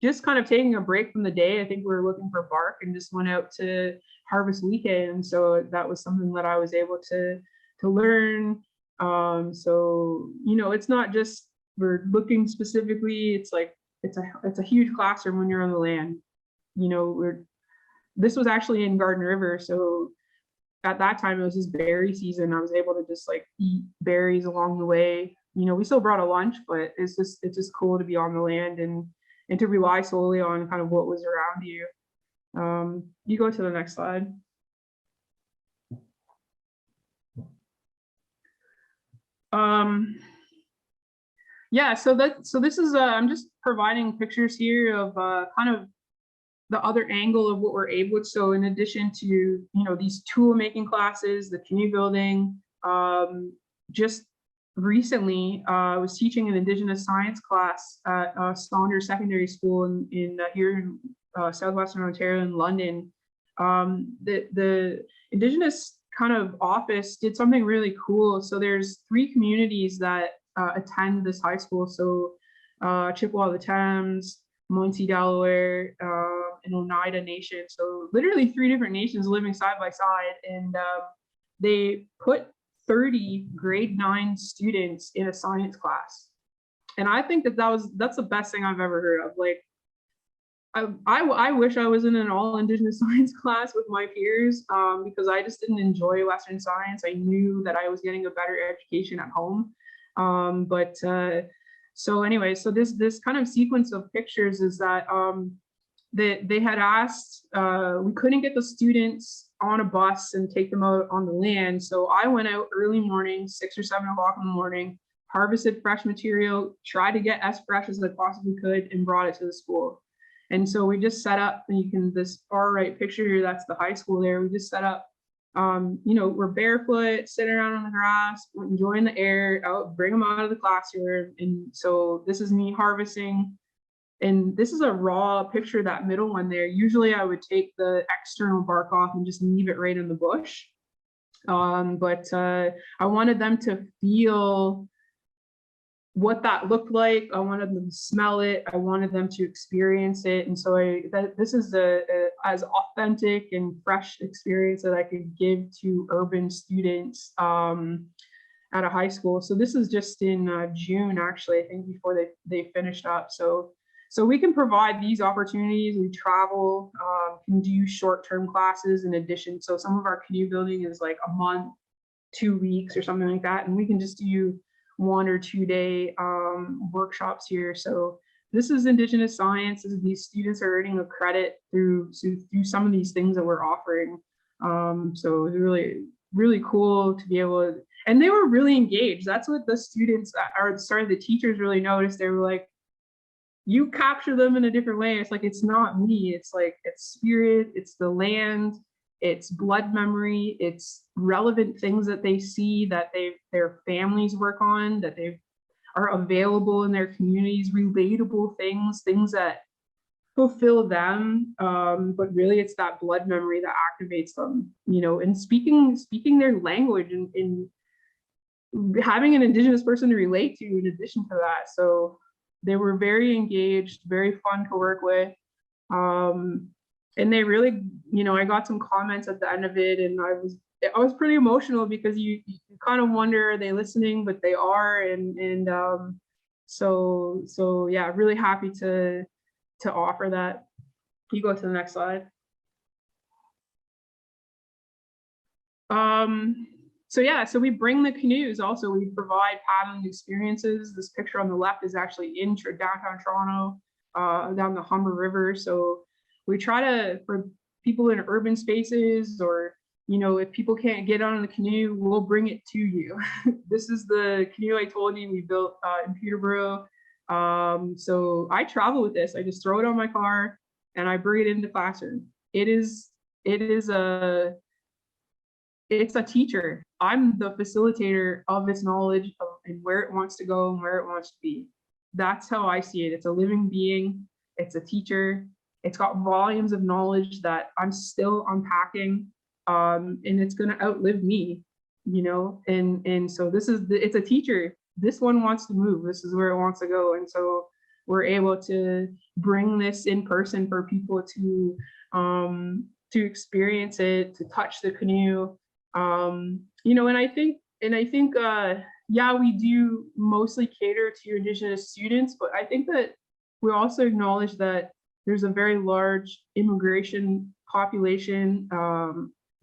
just kind of taking a break from the day. I think we were looking for bark and just went out to harvest weekend. And so that was something that I was able to learn. So, you know, it's not just we're looking specifically, it's like, it's a huge classroom when you're on the land. You know, this was actually in Garden River. So at that time it was just berry season. I was able to just like eat berries along the way. You know, we still brought a lunch, but it's just cool to be on the land and to rely solely on kind of what was around you. You go to the next slide. Yeah, so this is I'm just providing pictures here of kind of the other angle of what we're able to. So in addition to, you know, these tool making classes, the canoe building, just recently I was teaching an Indigenous science class at Saunders Secondary School in here in southwestern Ontario in London. The Indigenous kind of office did something really cool. So there's 3 communities that attend this high school. So Chippewa the Thames, Muncie, Delaware, and Oneida Nation. So literally 3 different nations living side by side. And they put 30 grade 9 students in a science class. And I think that's the best thing I've ever heard of. Like, I wish I was in an all Indigenous science class with my peers because I just didn't enjoy Western science. I knew that I was getting a better education at home. So anyway, so this kind of sequence of pictures is that they had asked, we couldn't get the students on a bus and take them out on the land. So I went out early morning, 6 or 7 o'clock in the morning, harvested fresh material, tried to get as fresh as I possibly could, and brought it to the school. And so we just set up, and you can, this far right picture here, that's the high school there. We just set up, you know, we're barefoot, sitting around on the grass, enjoying the air, bring them out of the classroom. And so this is me harvesting. And this is a raw picture, that middle one there. Usually I would take the external bark off and just leave it right in the bush. But I wanted them to feel what that looked like. I wanted them to smell it. I wanted them to experience it. And so this is as authentic and fresh experience that I could give to urban students at a high school. So this is just in June, actually, I think, before they finished up. So we can provide these opportunities. We travel, can do short-term classes in addition. So some of our canoe building is like a month, 2 weeks or something like that. And we can just do 1 or 2 day workshops here. So this is Indigenous science. These students are earning a credit through some of these things that we're offering. So it's really, really cool to be able to, and they were really engaged. That's what the students the teachers really noticed. They were like, you capture them in a different way. It's like, it's not me. It's like, it's spirit, it's the land, it's blood memory, it's relevant things that they see, that their families work on, that they are available in their communities, relatable things that fulfill them. But really it's that blood memory that activates them, you know, and speaking their language and having an Indigenous person to relate to in addition to that. So they were very engaged, very fun to work with. And they really, you know, I got some comments at the end of it, and I was I was pretty emotional because you kind of wonder, are they listening? But they are, and so yeah, really happy to offer that. You go to the next slide. So yeah, so we bring the canoes. Also, we provide paddling experiences. This picture on the left is actually in downtown Toronto, down the Humber River. So we try to, for people in urban spaces, or if people can't get on the canoe, we'll bring it to you. This is the canoe I told you we built in Peterborough. So I travel with this. I just throw it on my car and I bring it into the classroom. It is it's a teacher. I'm the facilitator of its knowledge and where it wants to go and where it wants to be. That's how I see it. It's a living being. It's a teacher. It's got volumes of knowledge that I'm still unpacking, and it's going to outlive me, And so it's a teacher. This one wants to move. This is where it wants to go, and so we're able to bring this in person for people to experience it, to touch the canoe, and I think, yeah, we do mostly cater to Indigenous students, but I think that we also acknowledge that there's a very large immigration population,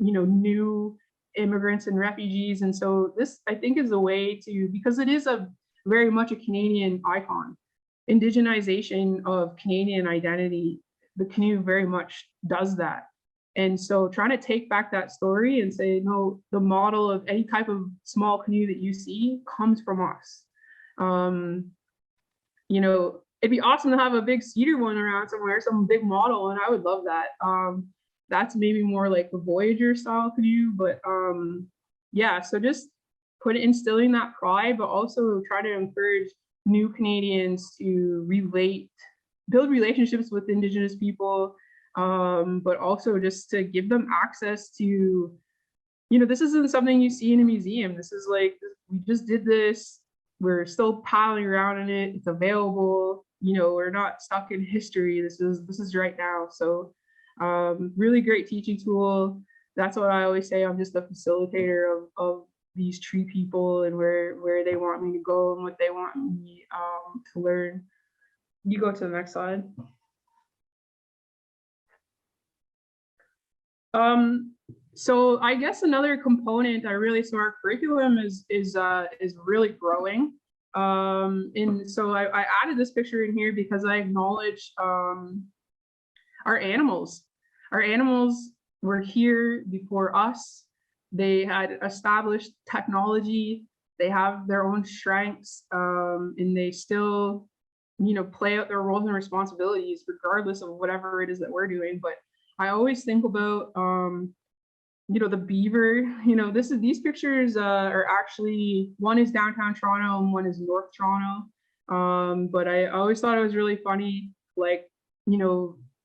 new immigrants and refugees. And so this, I think, is a way to, because it is a very much a Canadian icon, indigenization of Canadian identity. The canoe very much does that. And so trying to take back that story and say, no, the model of any type of small canoe that you see comes from us. It'd be awesome to have a big cedar one around somewhere, some big model, and I would love that. That's maybe more like the Voyager style canoe, but yeah, so just instilling that pride, but also try to encourage new Canadians to build relationships with Indigenous people, but also just to give them access to, this isn't something you see in a museum. This is like, we just did this. We're still paddling around in it. It's available. We're not stuck in history. This is right now. So really great teaching tool. That's what I always say. I'm just a facilitator of these tree people and where they want me to go and what they want me to learn. You go to the next slide. So I guess another component so our curriculum is really growing. And so I added this picture in here because I acknowledge our animals. Our animals were here before us. They had established technology. They have their own strengths, and they still, play out their roles and responsibilities regardless of whatever it is that we're doing. But I always think about, the beaver. These pictures are actually, one is downtown Toronto and one is North Toronto. But I always thought it was really funny, like,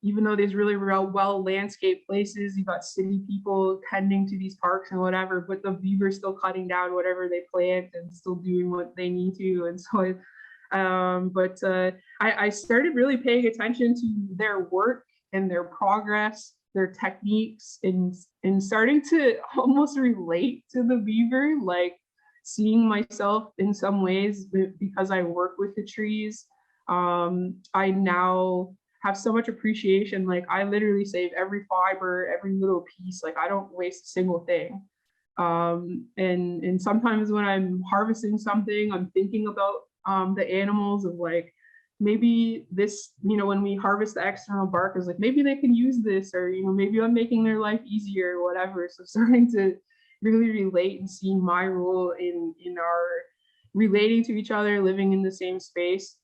even though there's really well landscaped places, you got city people tending to these parks and whatever, but the beaver's still cutting down whatever they plant and still doing what they need to. And so I started really paying attention to their work and their progress, their techniques, and starting to almost relate to the beaver, like seeing myself in some ways because I work with the trees. I now have so much appreciation. Like, I literally save every fiber, every little piece. Like, I don't waste a single thing. And sometimes when I'm harvesting something, I'm thinking about the animals, of like, maybe this, when we harvest the external bark, is like, maybe they can use this, or, maybe I'm making their life easier or whatever. So starting to really relate and seeing my role in our relating to each other, living in the same space.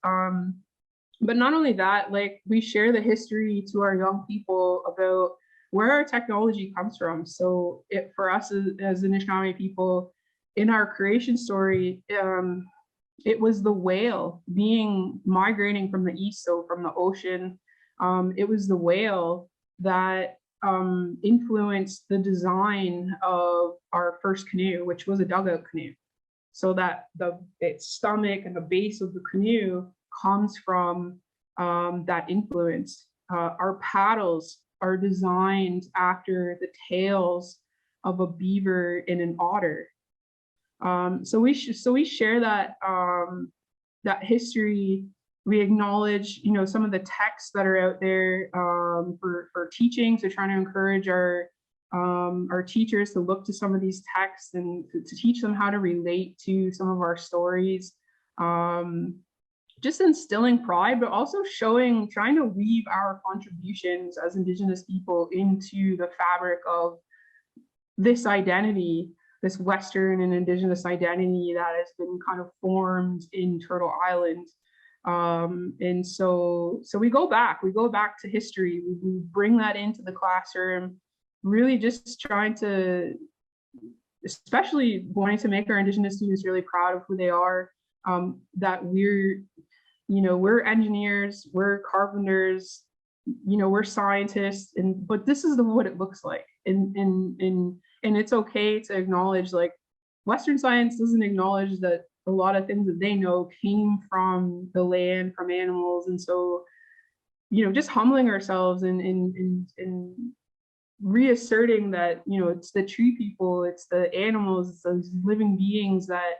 But not only that, like, we share the history to our young people about where our technology comes from. So for us as Anishinaabe people, in our creation story, it was the whale migrating from the east, so from the ocean. It was the whale that influenced the design of our first canoe, which was a dugout canoe. So that its stomach and the base of the canoe comes from that influence. Our paddles are designed after the tails of a beaver and an otter. So we share that that history. We acknowledge, you know, some of the texts that are out there for teaching. So trying to encourage our teachers to look to some of these texts and to teach them how to relate to some of our stories. Just instilling pride, but also trying to weave our contributions as Indigenous people into the fabric of this identity, this Western and Indigenous identity that has been kind of formed in Turtle Island. And so we go back to history. We bring that into the classroom, really just trying to, especially wanting to make our Indigenous students really proud of who they are, that we're engineers, we're carpenters, you know, we're scientists, but this is what it looks like. And it's okay to acknowledge, like, Western science doesn't acknowledge that a lot of things that they know came from the land, from animals. And so, you know, just humbling ourselves and reasserting that, you know, it's the tree people, it's the animals, it's those living beings that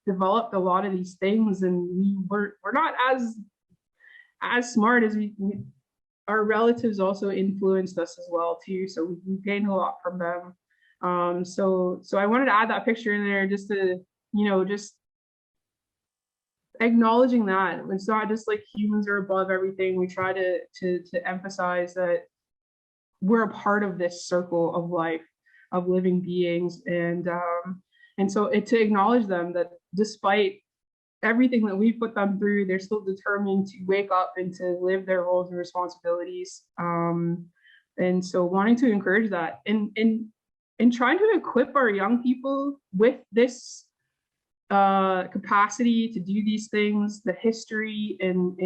developed a lot of these things, and we're not as smart as our relatives also influenced us as well too. So we gained a lot from them. So I wanted to add that picture in there just to, you know, just acknowledging that it's not just like humans are above everything. We try to emphasize that we're a part of this circle of life, of living beings, and so to acknowledge them, that despite everything that we put them through, they're still determined to wake up and to live their roles and responsibilities. And so wanting to encourage that and trying to equip our young people with this capacity to do these things, the history, and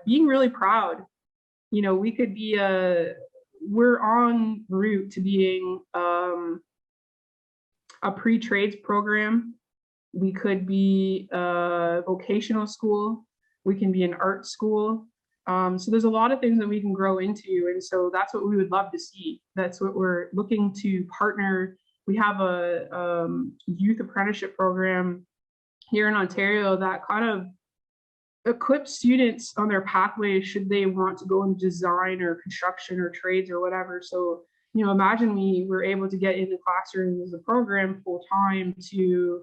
being really proud. You know, we could be we're en route to being a pre-trades program. We could be a vocational school. We can be an art school. So there's a lot of things that we can grow into. And so that's what we would love to see. That's what we're looking to partner. We have a youth apprenticeship program here in Ontario that kind of equips students on their pathway should they want to go into design or construction or trades or whatever. So, you know, imagine we were able to get in the classroom as a program full time to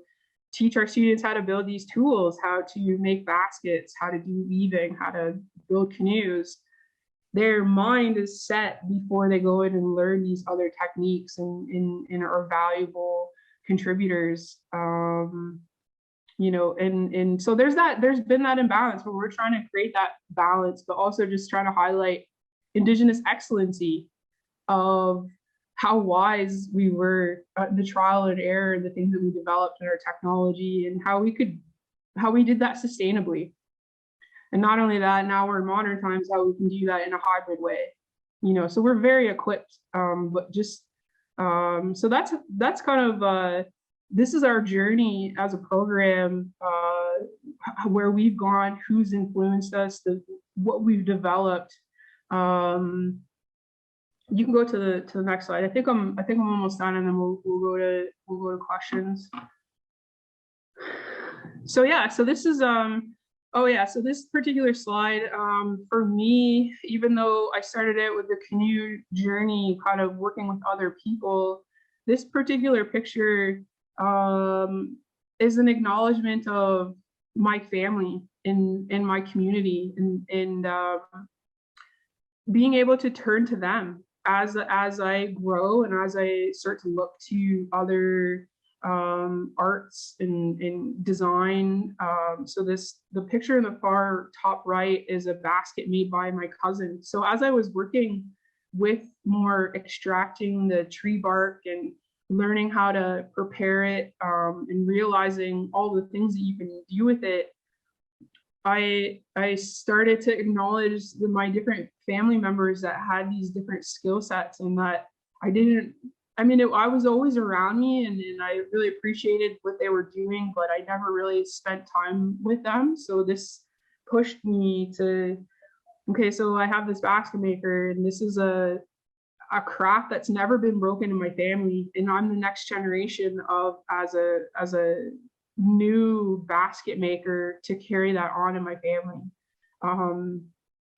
teach our students how to build these tools, how to make baskets, how to do weaving, how to build canoes. Their mind is set before they go in and learn these other techniques and are valuable contributors. You know, and so there's been that imbalance, but we're trying to create that balance, but also just trying to highlight Indigenous excellency of how wise we were, the trial and error, the things that we developed in our technology, and how we did that sustainably. And not only that, now we're in modern times, how we can do that in a hybrid way. You know, so we're very equipped, but just so that's kind of this is our journey as a program, where we've gone, who's influenced us, what we've developed. You can go to the next slide. I think I'm almost done, and then we'll go to questions. So yeah, so this is so this particular slide, for me, even though I started out with the canoe journey, kind of working with other people, this particular picture is an acknowledgement of my family in my community, and being able to turn to them as I grow and as I start to look to other arts and design. So the picture in the far top right is a basket made by my cousin. So as I was working with more extracting the tree bark and learning how to prepare it, and realizing all the things that you can do with it, I started to acknowledge my different family members that had these different skill sets, and that I was always around me, and I really appreciated what they were doing, but I never really spent time with them. So this pushed me to, okay, so I have this basket maker, and a craft that's never been broken in my family, and I'm the next generation of as a new basket maker to carry that on in my family.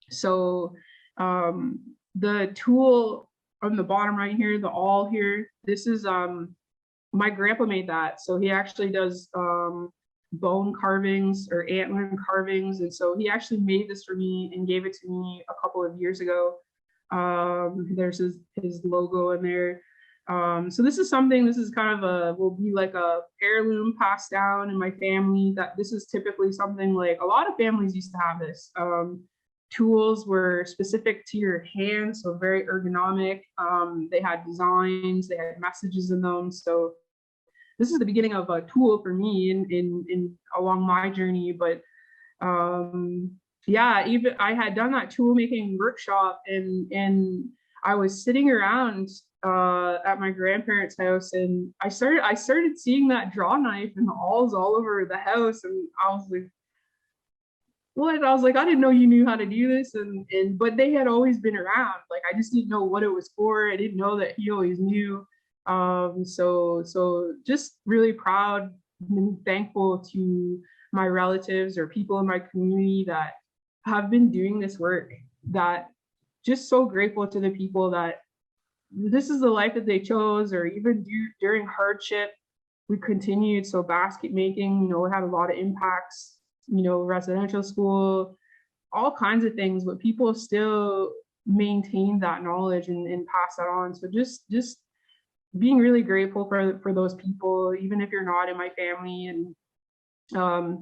So the tool on the bottom right here, the awl here, this is my grandpa made that. So he actually does bone carvings or antler carvings, and so he actually made this for me and gave it to me a couple of years ago. There's his logo in there. So this is something, this is kind of will be like a heirloom passed down in my family. That this is typically something like a lot of families used to have this. Tools were specific to your hand, so very ergonomic. They had designs, they had messages in them. So this is the beginning of a tool for me in along my journey. But yeah, even I had done that tool making workshop, and I was sitting around at my grandparents' house, and I started seeing that draw knife and the awls all over the house, and I was like, what? I was like, I didn't know you knew how to do this, and but they had always been around. Like, I just didn't know what it was for. I didn't know that he always knew. So just really proud and thankful to my relatives or people in my community that have been doing this work. That just so grateful to the people that this is the life that they chose, or even during hardship, we continued. So basket making, you know, had a lot of impacts. You know, residential school, all kinds of things, but people still maintain that knowledge and pass that on. So just being really grateful for those people, even if you're not in my family. And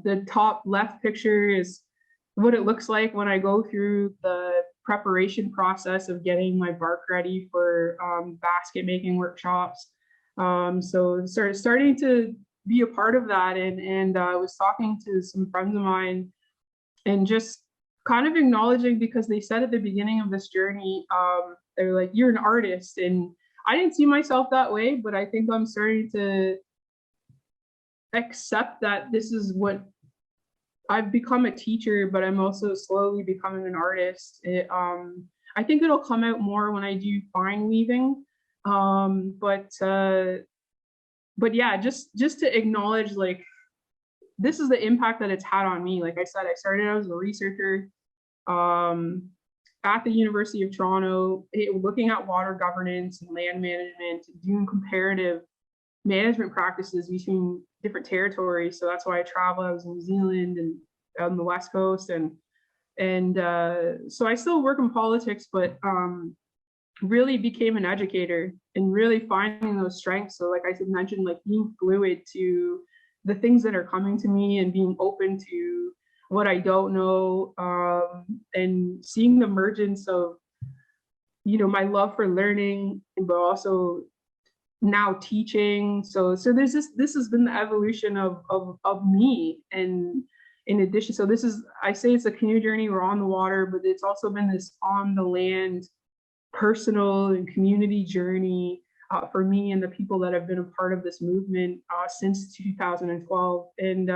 the top left picture is what it looks like when I go through the preparation process of getting my bark ready for basket making workshops. So starting to be a part of that, and I was talking to some friends of mine and just kind of acknowledging, because they said at the beginning of this journey, they were like, you're an artist, and I didn't see myself that way, but I think I'm starting to accept that this is what I've become, a teacher, but I'm also slowly becoming an artist. I think it'll come out more when I do fine weaving, but yeah, just to acknowledge, like, this is the impact that it's had on me. Like I said, I started out as a researcher at the University of Toronto, looking at water governance and land management, doing comparative management practices between different territories. So that's why I travel. I was in New Zealand and on the West Coast, and so I still work in politics, but really became an educator and really finding those strengths. So like I mentioned, like being fluid to the things that are coming to me and being open to what I don't know, and seeing the emergence of, you know, my love for learning, but also now teaching. So there's this has been the evolution of me. And in addition, so this is, I say it's a canoe journey, we're on the water, but it's also been this on the land personal and community journey for me and the people that have been a part of this movement since 2012. And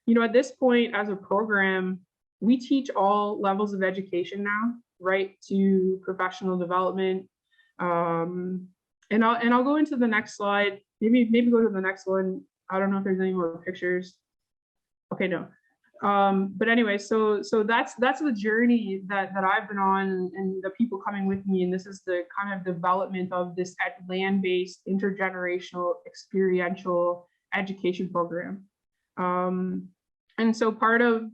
you know, at this point, as a program, we teach all levels of education now, right to professional development. And I'll go into the next slide. Maybe go to the next one. I don't know if there's any more pictures. Okay, no. But anyway, so that's the journey that I've been on, and the people coming with me. And this is the kind of development of this land-based intergenerational experiential education program. And so part of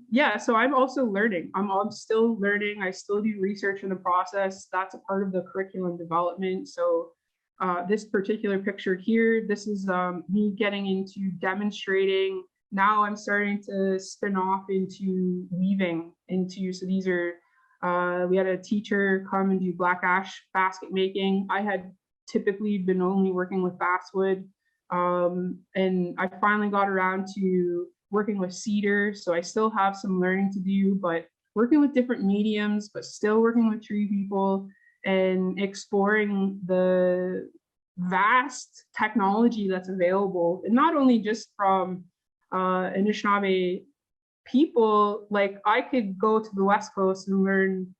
yeah, so I'm also learning. I'm still learning. I still do research in the process. That's a part of the curriculum development. So this particular picture here, this is me getting into demonstrating. Now I'm starting to spin off into weaving into, so these are, we had a teacher come and do black ash basket making. I had typically been only working with basswood, and I finally got around to working with cedar. So I still have some learning to do, but working with different mediums, but still working with tree people and exploring the vast technology that's available. And not only just from Anishinaabe people, like I could go to the West Coast and learn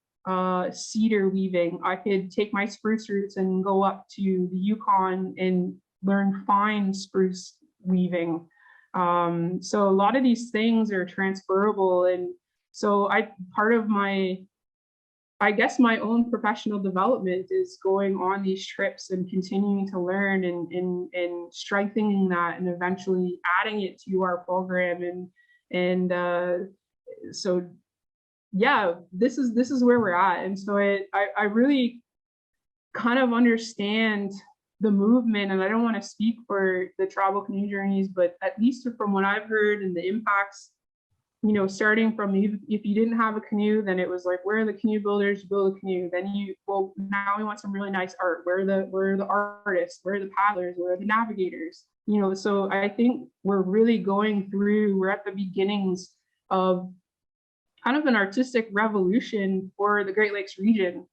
cedar weaving. I could take my spruce roots and go up to the Yukon and learn fine spruce weaving. So a lot of these things are transferable. And so part of my, I guess my own professional development is going on these trips and continuing to learn and strengthening that and eventually adding it to our program. And so yeah, this is where we're at. And so I really kind of understand the movement, and I don't want to speak for the tribal canoe journeys, but at least from what I've heard and the impacts, starting from if you didn't have a canoe, then it was like, where are the canoe builders? You build a canoe. Then now we want some really nice art. Where are the artists? Where are the paddlers? Where are the navigators? So I think we're at the beginnings of kind of an artistic revolution for the Great Lakes region,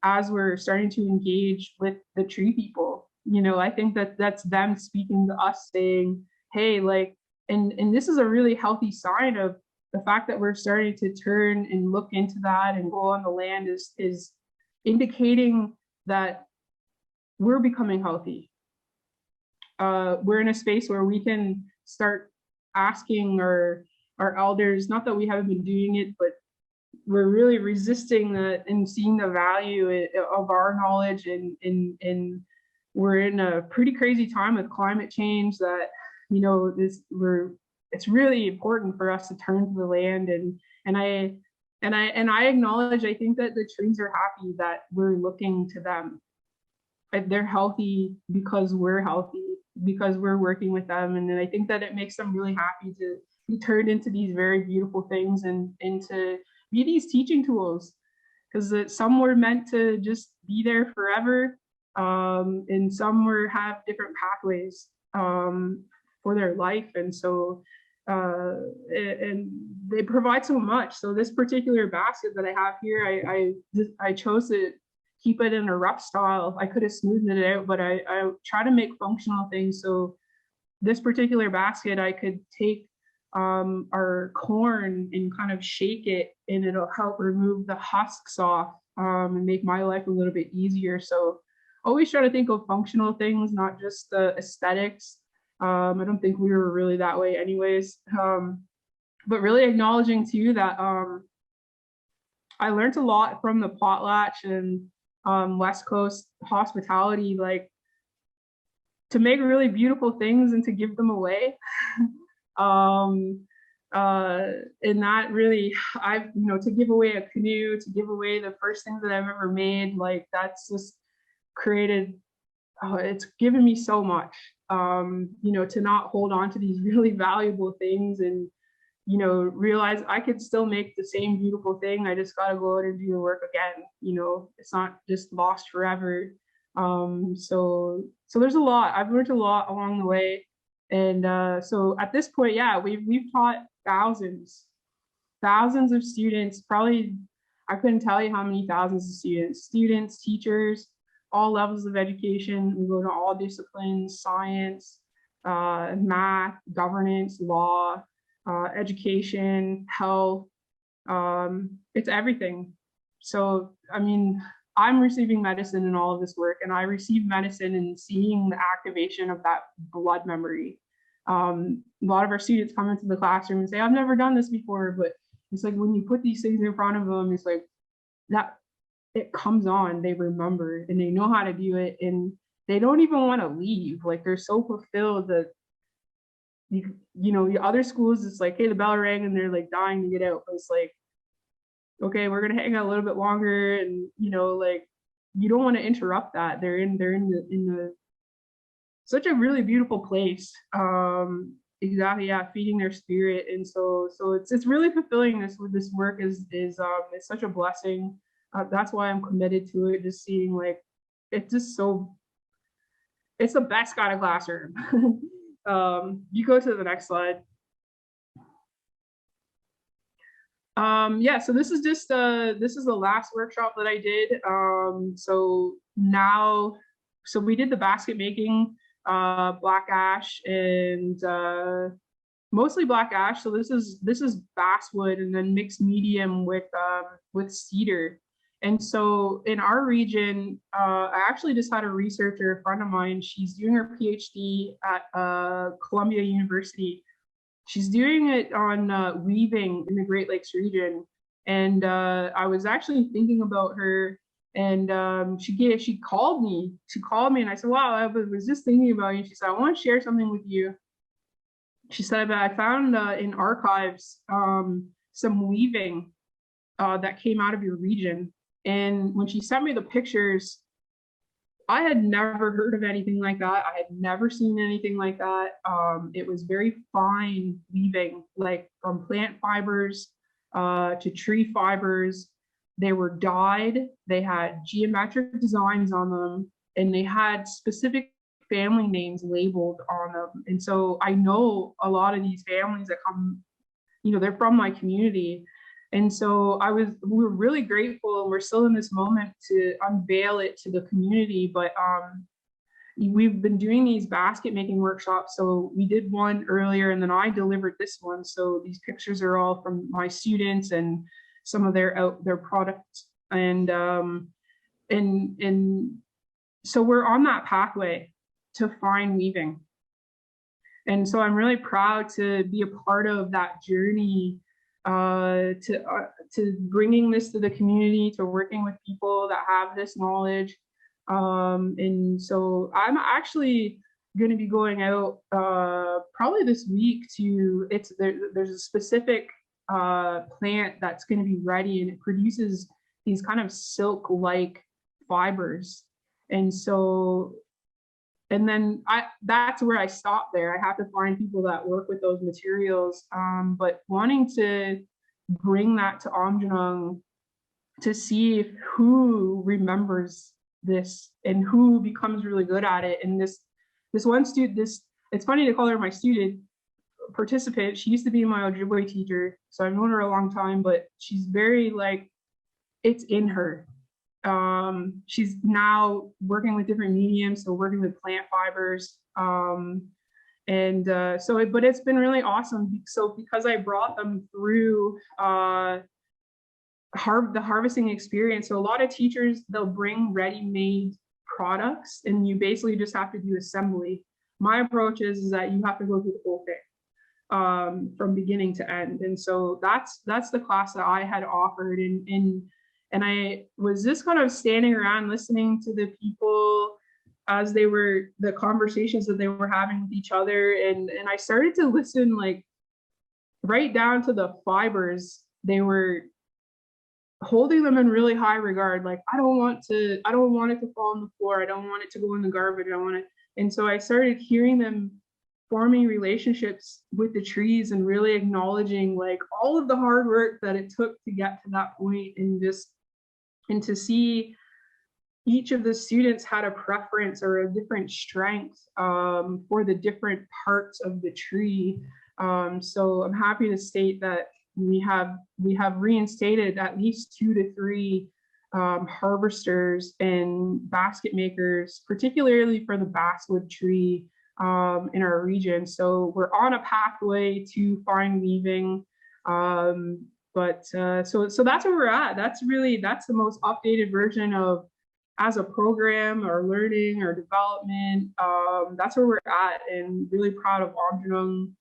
as we're starting to engage with the tree people. I think that's them speaking to us saying, hey, like, and this is a really healthy sign of the fact that we're starting to turn and look into that and go on the land is indicating that we're becoming healthy. We're in a space where we can start asking our elders, not that we haven't been doing it, but we're really resisting that and seeing the value of our knowledge. And we're in a pretty crazy time with climate change that, it's really important for us to turn to the land. And I acknowledge, I think that the trees are happy that we're looking to them. They're healthy because we're healthy, because we're working with them. And then I think that it makes them really happy to be turned into these very beautiful things and to be these teaching tools, because some were meant to just be there forever, and some have different pathways for their life. And so and they provide so much. So this particular basket that I have here, I chose to keep it in a rough style. I could have smoothed it out, but I try to make functional things. So this particular basket, I could take our corn and kind of shake it, and it'll help remove the husks off, and make my life a little bit easier. So always try to think of functional things, not just the aesthetics. I don't think we were really that way anyways, but really acknowledging too that I learned a lot from the potlatch and West Coast hospitality, like to make really beautiful things and to give them away. And that really, to give away a canoe, to give away the first things that I've ever made, like that's just created, it's given me so much, to not hold on to these really valuable things and, realize I could still make the same beautiful thing. I just got to go out and do the work again. It's not just lost forever. So there's a lot. I've learned a lot along the way. And so at this point, yeah, we've taught thousands of students, probably, I couldn't tell you how many thousands of students, teachers, all levels of education. We go to all disciplines: science, math, governance, law, education, health. It's everything. So, I mean, I'm receiving medicine in all of this work, and I receive medicine and seeing the activation of that blood memory. A lot of our students come into the classroom and say, I've never done this before, but it's like when you put these things in front of them, it's like that it comes on, they remember and they know how to do it, and they don't even want to leave. Like they're so fulfilled that the other schools, it's like, hey, the bell rang and they're like dying to get out. But it's like, okay, we're gonna hang out a little bit longer, and like you don't want to interrupt that. They're in the such a really beautiful place. Exactly, yeah, feeding their spirit. And so it's really fulfilling. This work is it's such a blessing. That's why I'm committed to it. Just seeing like it's just so, it's the best kind of classroom. You go to the next slide. Yeah, so this is just this is the last workshop that I did. So we did the basket making, black ash, and mostly black ash. So this is basswood and then mixed medium with cedar. And so in our region, I actually just had a researcher, a friend of mine. She's doing her PhD at Columbia University. She's doing it on weaving in the Great Lakes region. And I was actually thinking about her, and she called me. She called me, and I said, "Wow, I was just thinking about you." She said, "I want to share something with you." She said, "I found in archives some weaving that came out of your region." And when she sent me the pictures, I had never heard of anything like that. I had never seen anything like that. It was very fine weaving, like from plant fibers to tree fibers. They were dyed, they had geometric designs on them, and they had specific family names labeled on them. And so I know a lot of these families that come, they're from my community. And so we were really grateful, and we're still in this moment to unveil it to the community. But we've been doing these basket making workshops. So we did one earlier, and then I delivered this one. So these pictures are all from my students and some of their products. And so we're on that pathway to fine weaving. And so I'm really proud to be a part of that journey, to bringing this to the community, to working with people that have this knowledge. And so I'm actually going to be going out probably this week there's a specific plant that's going to be ready, and it produces these kind of silk-like fibers. And so then that's where I stop there. I have to find people that work with those materials, but wanting to bring that to Amjunong to see who remembers this and who becomes really good at it. And this one student, it's funny to call her my student participant. She used to be my Ojibwe teacher, so I've known her a long time, but she's very it's in her. She's now working with different mediums, so working with plant fibers. But it's been really awesome. So because I brought them through the harvesting experience, so a lot of teachers, they'll bring ready-made products, and you basically just have to do assembly. My approach is that you have to go through the whole thing from beginning to end. And so that's the class that I had offered, and I was just kind of standing around listening to the people as the conversations that they were having with each other. And I started to listen, right down to the fibers. They were holding them in really high regard. I don't want it to fall on the floor. I don't want it to go in the garbage. And so I started hearing them forming relationships with the trees and really acknowledging all of the hard work that it took to get to that point, and to see each of the students had a preference or a different strength for the different parts of the tree. So I'm happy to state that we have reinstated at least 2 to 3 harvesters and basket makers, particularly for the basswood tree in our region. So we're on a pathway to fine weaving. So that's where we're at. That's the most updated version of, as a program or learning or development. That's where we're at, and really proud of Amjunong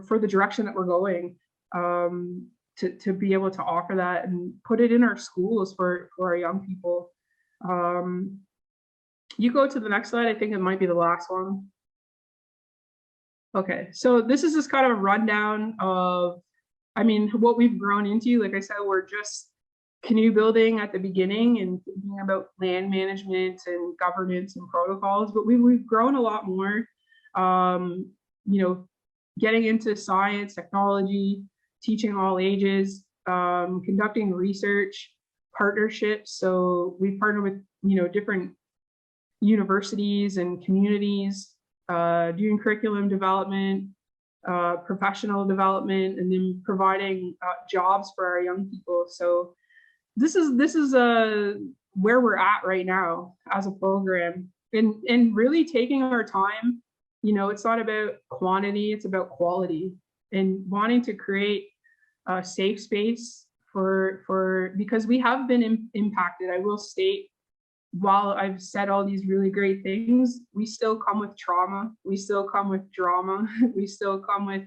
for the direction that we're going, to be able to offer that and put it in our schools for our young people. You go to the next slide. I think it might be the last one. Okay, so this is just kind of a rundown of, what we've grown into. Like I said, we're just canoe building at the beginning and thinking about land management and governance and protocols, but we've grown a lot more, getting into science, technology, teaching all ages, conducting research, partnerships. So we partner with, different universities and communities, doing curriculum development, professional development, and then providing jobs for our young people. So this is where we're at right now as a program, and really taking our time, it's not about quantity, it's about quality, and wanting to create a safe space because we have been impacted. I will state, while I've said all these really great things, we still come with trauma. We still come with drama. We still come with,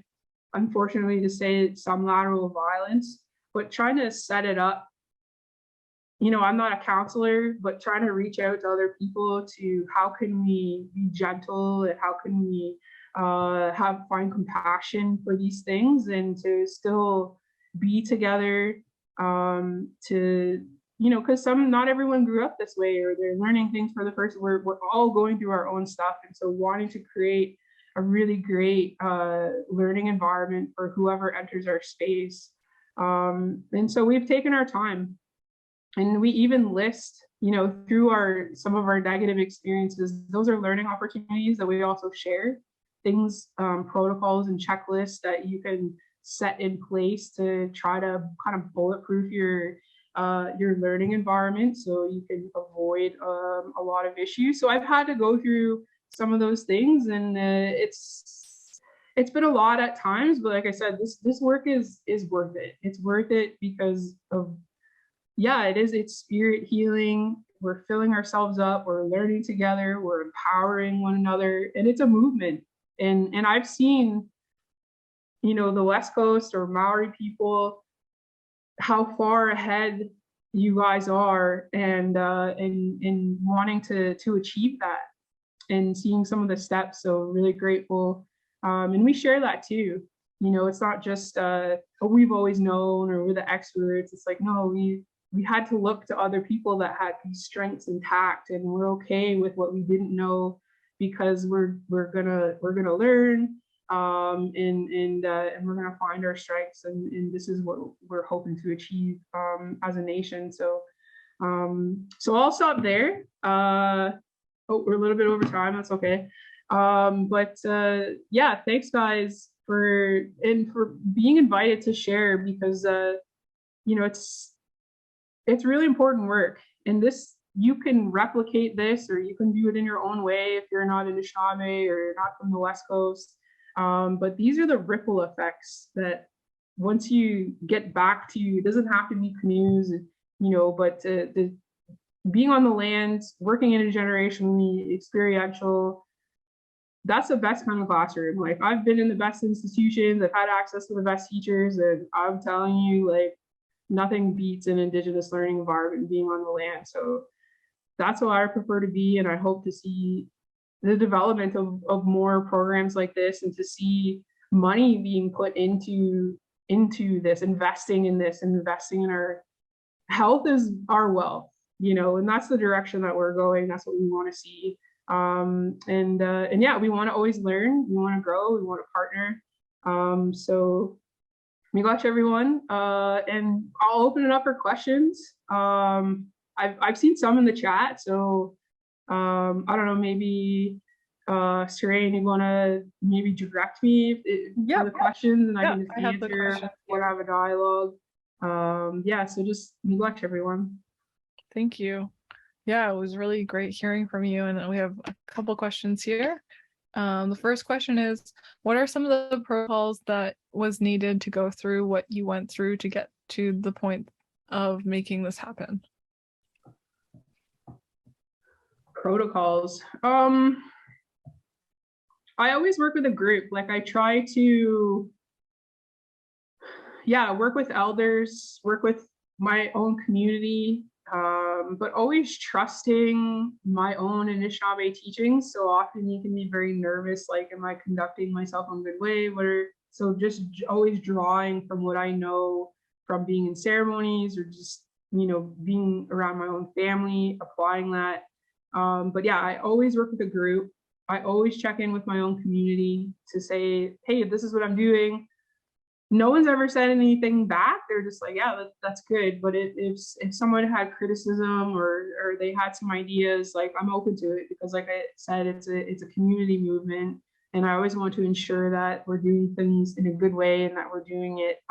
unfortunately to say, some lateral violence, but trying to set it up. I'm not a counselor, but trying to reach out to other people to how can we be gentle and how can we find compassion for these things and to still be together, because not everyone grew up this way, or they're learning things for the first. We're all going through our own stuff, and so wanting to create a really great learning environment for whoever enters our space. And so we've taken our time. And we even list, through some of our negative experiences, those are learning opportunities that we also share, things, protocols and checklists that you can set in place to try to kind of bulletproof your learning environment so you can avoid a lot of issues. So I've had to go through some of those things, and it's been a lot at times, but like I said, this work is worth it. It's worth it because of, it's spirit healing. We're filling ourselves up. We're learning together. We're empowering one another, and it's a movement. And I've seen, the West Coast or Maori people, how far ahead you guys are, and wanting to achieve that, and seeing some of the steps. So really grateful, and we share that too. It's not just we've always known or we're the experts. It's like, no, we had to look to other people that had these strengths intact, and we're okay with what we didn't know because we're gonna learn, and we're gonna find our strengths, and this is what we're hoping to achieve as a nation. So I'll stop there. We're a little bit over time. That's okay. But thanks guys for being invited to share, because it's really important work, and you can replicate this, or you can do it in your own way if you're not Anishinaabe or you're not from the West Coast. But these are the ripple effects that once you get back to, it doesn't have to be canoes, but being on the land, working intergenerationally, experiential, that's the best kind of classroom. Like, I've been in the best institutions, I've had access to the best teachers, and I'm telling you, like, nothing beats an Indigenous learning environment being on the land. So that's what I prefer to be, and I hope to see the development of more programs like this, and to see money being put into this, investing in this, investing in our health is our wealth, and that's the direction that we're going. That's what we want to see. And yeah, we want to always learn, we want to grow, we want to partner. So we got you, everyone, and I'll open it up for questions. I've seen some in the chat, so I don't know, maybe Sarain, you want to maybe direct me for the questions, and I can just answer or have a dialogue. So just good luck, everyone. Thank you. Yeah, it was really great hearing from you, and we have a couple questions here. The first question is, what are some of the protocols that was needed to go through what you went through to get to the point of making this happen? Protocols. I always work with a group. Like, I try to, work with elders, work with my own community, but always trusting my own Anishinaabe teachings. So often you can be very nervous, like, am I conducting myself in a good way? So just always drawing from what I know from being in ceremonies, or just, being around my own family, applying that. But yeah, I always work with a group. I always check in with my own community to say, hey, this is what I'm doing. No one's ever said anything back. They're just like, yeah, that's good. But if someone had criticism, or they had some ideas, like, I'm open to it, because like I said, it's a community movement, and I always want to ensure that we're doing things in a good way, and that we're doing it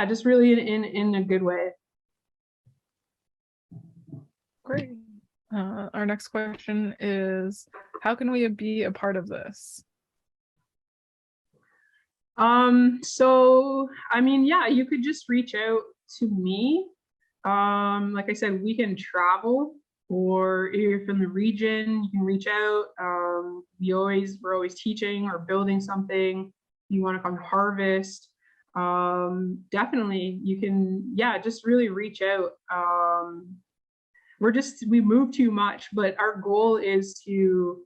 just really in a good way. Great. Our next question is, How can we be a part of this? So I mean, yeah, you could just reach out to me. Like I said, we can travel, or if you're from the region, you can reach out. We're always teaching or building something. You want to come harvest. Definitely you can, yeah, just really reach out. We move too much, but our goal is to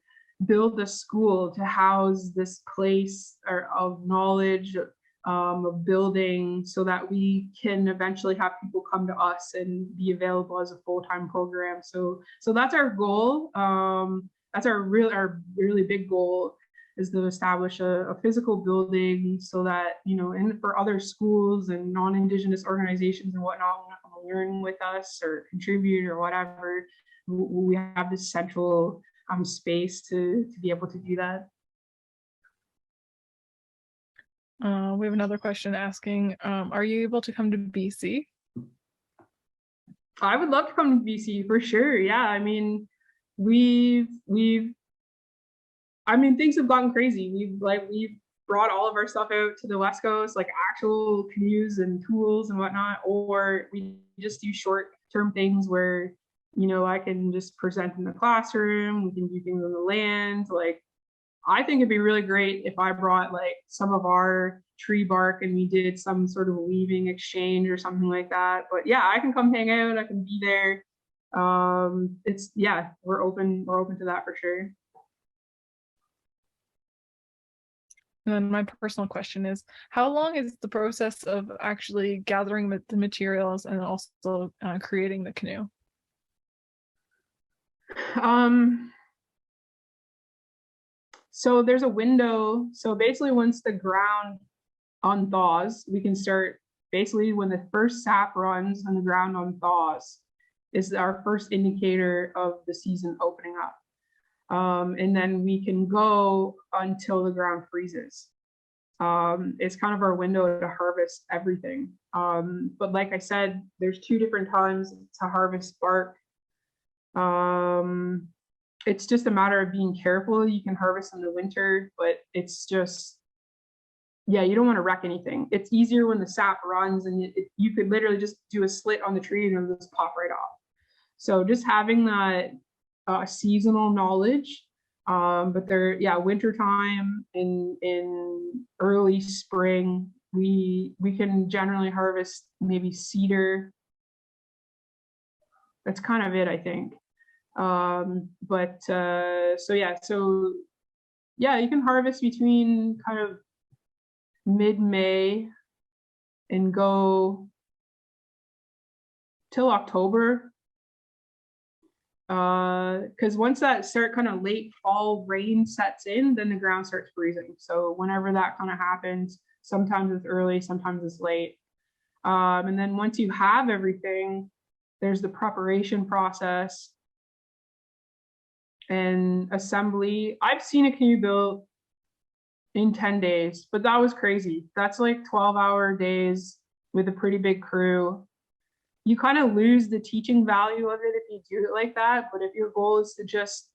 build a school to house this place of knowledge, of building, so that we can eventually have people come to us and be available as a full-time program. So that's our goal. That's our really big goal, is to establish a physical building, so that, and for other schools and non-Indigenous organizations and whatnot want to learn with us or contribute or whatever, we have this central space to be able to do that. We have another question asking, are you able to come to BC? I would love to come to BC for sure. Yeah, I mean, things have gotten crazy. We've brought all of our stuff out to the West Coast, like actual canoes and tools and whatnot, or we just do short-term things where, I can just present in the classroom, we can do things on the land. Like, I think it'd be really great if I brought like some of our tree bark and we did some sort of weaving exchange or something like that. But yeah, I can come hang out, I can be there. We're open to that for sure. And then my personal question is, how long is the process of actually gathering the materials and also creating the canoe? So there's a window. So basically, once the ground unthaws, we can start. Basically, when the first sap runs and the ground unthaws, is our first indicator of the season opening up. And then we can go until the ground freezes. It's kind of our window to harvest everything. But like I said, there's 2 different times to harvest bark. It's just a matter of being careful. You can harvest in the winter, but it's just, yeah, you don't want to wreck anything. It's easier when the sap runs, and you could literally just do a slit on the tree and it'll just pop right off. So just having that seasonal knowledge. But winter time in early spring, we can generally harvest maybe cedar. That's kind of it, I think. You can harvest between kind of mid-May and go till October. Because once that kind of late fall rain sets in, then the ground starts freezing. So whenever that kind of happens, sometimes it's early, sometimes it's late. And then once you have everything, there's the preparation process and assembly. I've seen a canoe built in 10 days, but that was crazy. That's like 12-hour days with a pretty big crew. You kind of lose the teaching value of it if you do it like that. But if your goal is to just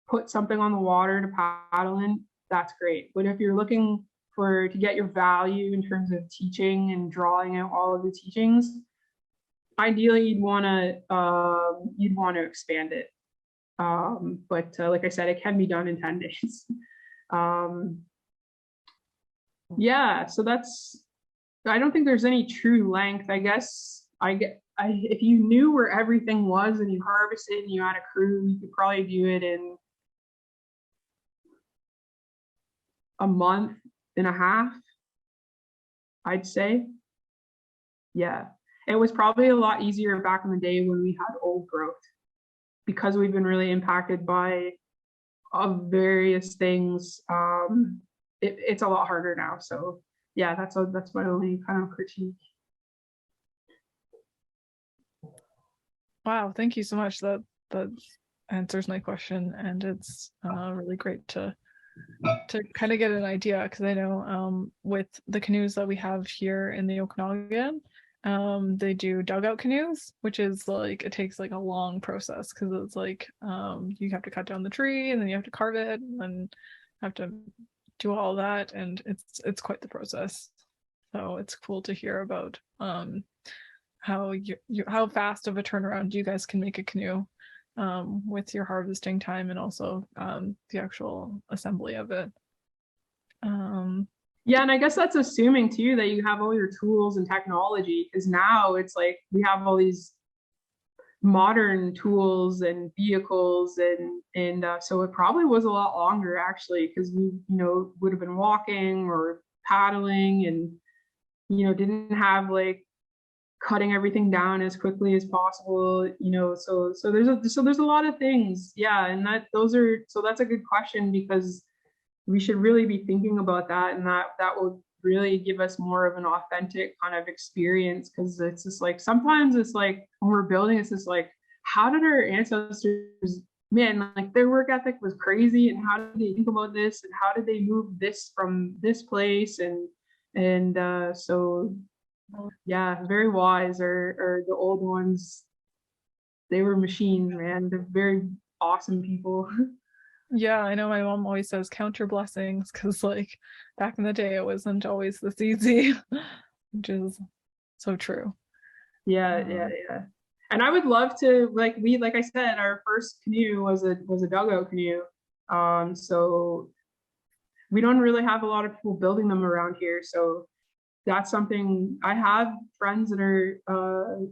put something on the water to paddle in, that's great. But if you're looking to get your value in terms of teaching and drawing out all of the teachings, ideally you'd want to expand it. But like I said, it can be done in 10 days. So I don't think there's any true length. I guess if you knew where everything was and you harvested and you had a crew, you could probably do it in a month and a half, I'd say. Yeah, it was probably a lot easier back in the day when we had old growth, because we've been really impacted by various things. It's a lot harder now. So yeah, that's my only kind of critique. Wow, thank you so much. That answers my question, and it's really great to kind of get an idea, because I know with the canoes that we have here in the Okanagan, They do dugout canoes, which is like it takes like a long process because it's like you have to cut down the tree and then you have to carve it and then have to do all that, and it's quite the process. So it's cool to hear about how how fast of a turnaround you guys can make a canoe with your harvesting time and also the actual assembly of it. Yeah, and I guess that's assuming too that you have all your tools and technology, because now it's like we have all these modern tools and vehicles, and so it probably was a lot longer actually, because we would have been walking or paddling, and didn't have like cutting everything down as quickly as possible, so there's a lot of things. Yeah, and that's a good question, because we should really be thinking about that, and that will really give us more of an authentic kind of experience, because it's just like sometimes it's like when we're building, it's just like, how did our ancestors, man, like their work ethic was crazy, and how did they think about this, and how did they move this from this place, and so yeah, very wise, or the old ones. They were machines, man. They're very awesome people. Yeah, I know my mom always says count your blessings because, like, back in the day, it wasn't always this easy, which is so true. Yeah, yeah, yeah. And I would love to, like I said, our first canoe was a dugout canoe. So we don't really have a lot of people building them around here. So that's something. I have friends that are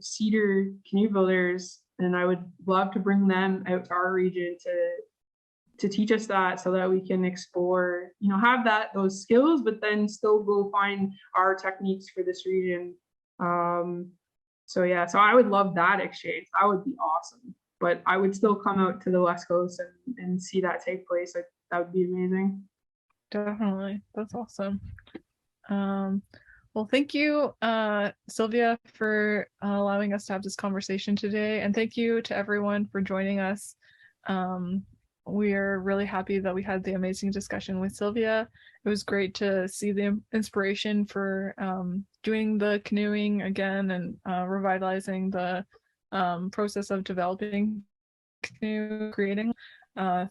cedar canoe builders, and I would love to bring them out to our region to teach us that, so that we can explore, have those skills, but then still go find our techniques for this region. So yeah, so I would love that exchange. That would be awesome. But I would still come out to the West Coast and see that take place. Like, that would be amazing. Definitely. That's awesome. Well, thank you, Sylvia, for allowing us to have this conversation today. And thank you to everyone for joining us. We are really happy that we had the amazing discussion with Sylvia. It was great to see the inspiration for doing the canoeing again and revitalizing the process of developing canoe creating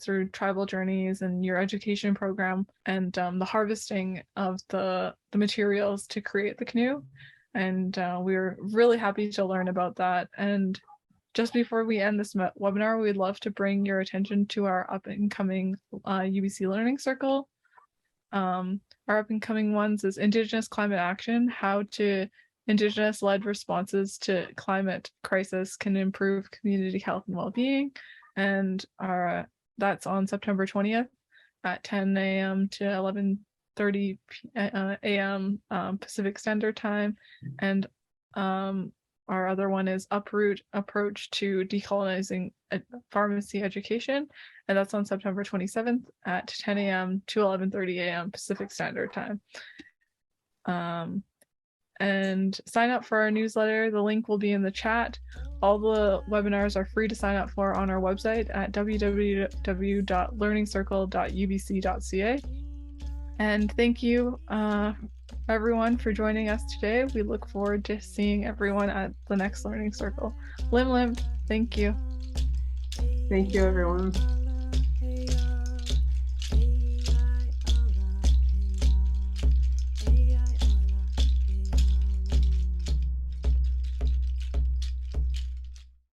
through tribal journeys and your education program, and the harvesting of the materials to create the canoe. And we were really happy to learn about that. And just before we end this webinar, we'd love to bring your attention to our up-and-coming UBC Learning Circle. Our up-and-coming ones is Indigenous Climate Action, how to Indigenous-led responses to climate crisis can improve community health and well-being. And that's on September 20th at 10 a.m. to 11:30 a.m. Pacific Standard Time. And our other one is Uproot Approach to Decolonizing Pharmacy Education, and that's on September 27th at 10 a.m. to 11:30 a.m. Pacific Standard Time. And sign up for our newsletter. The link will be in the chat. All the webinars are free to sign up for on our website at www.learningcircle.ubc.ca. And thank you, everyone, for joining us today. We look forward to seeing everyone at the next Learning Circle. Lim Lim, thank you. Thank you, everyone.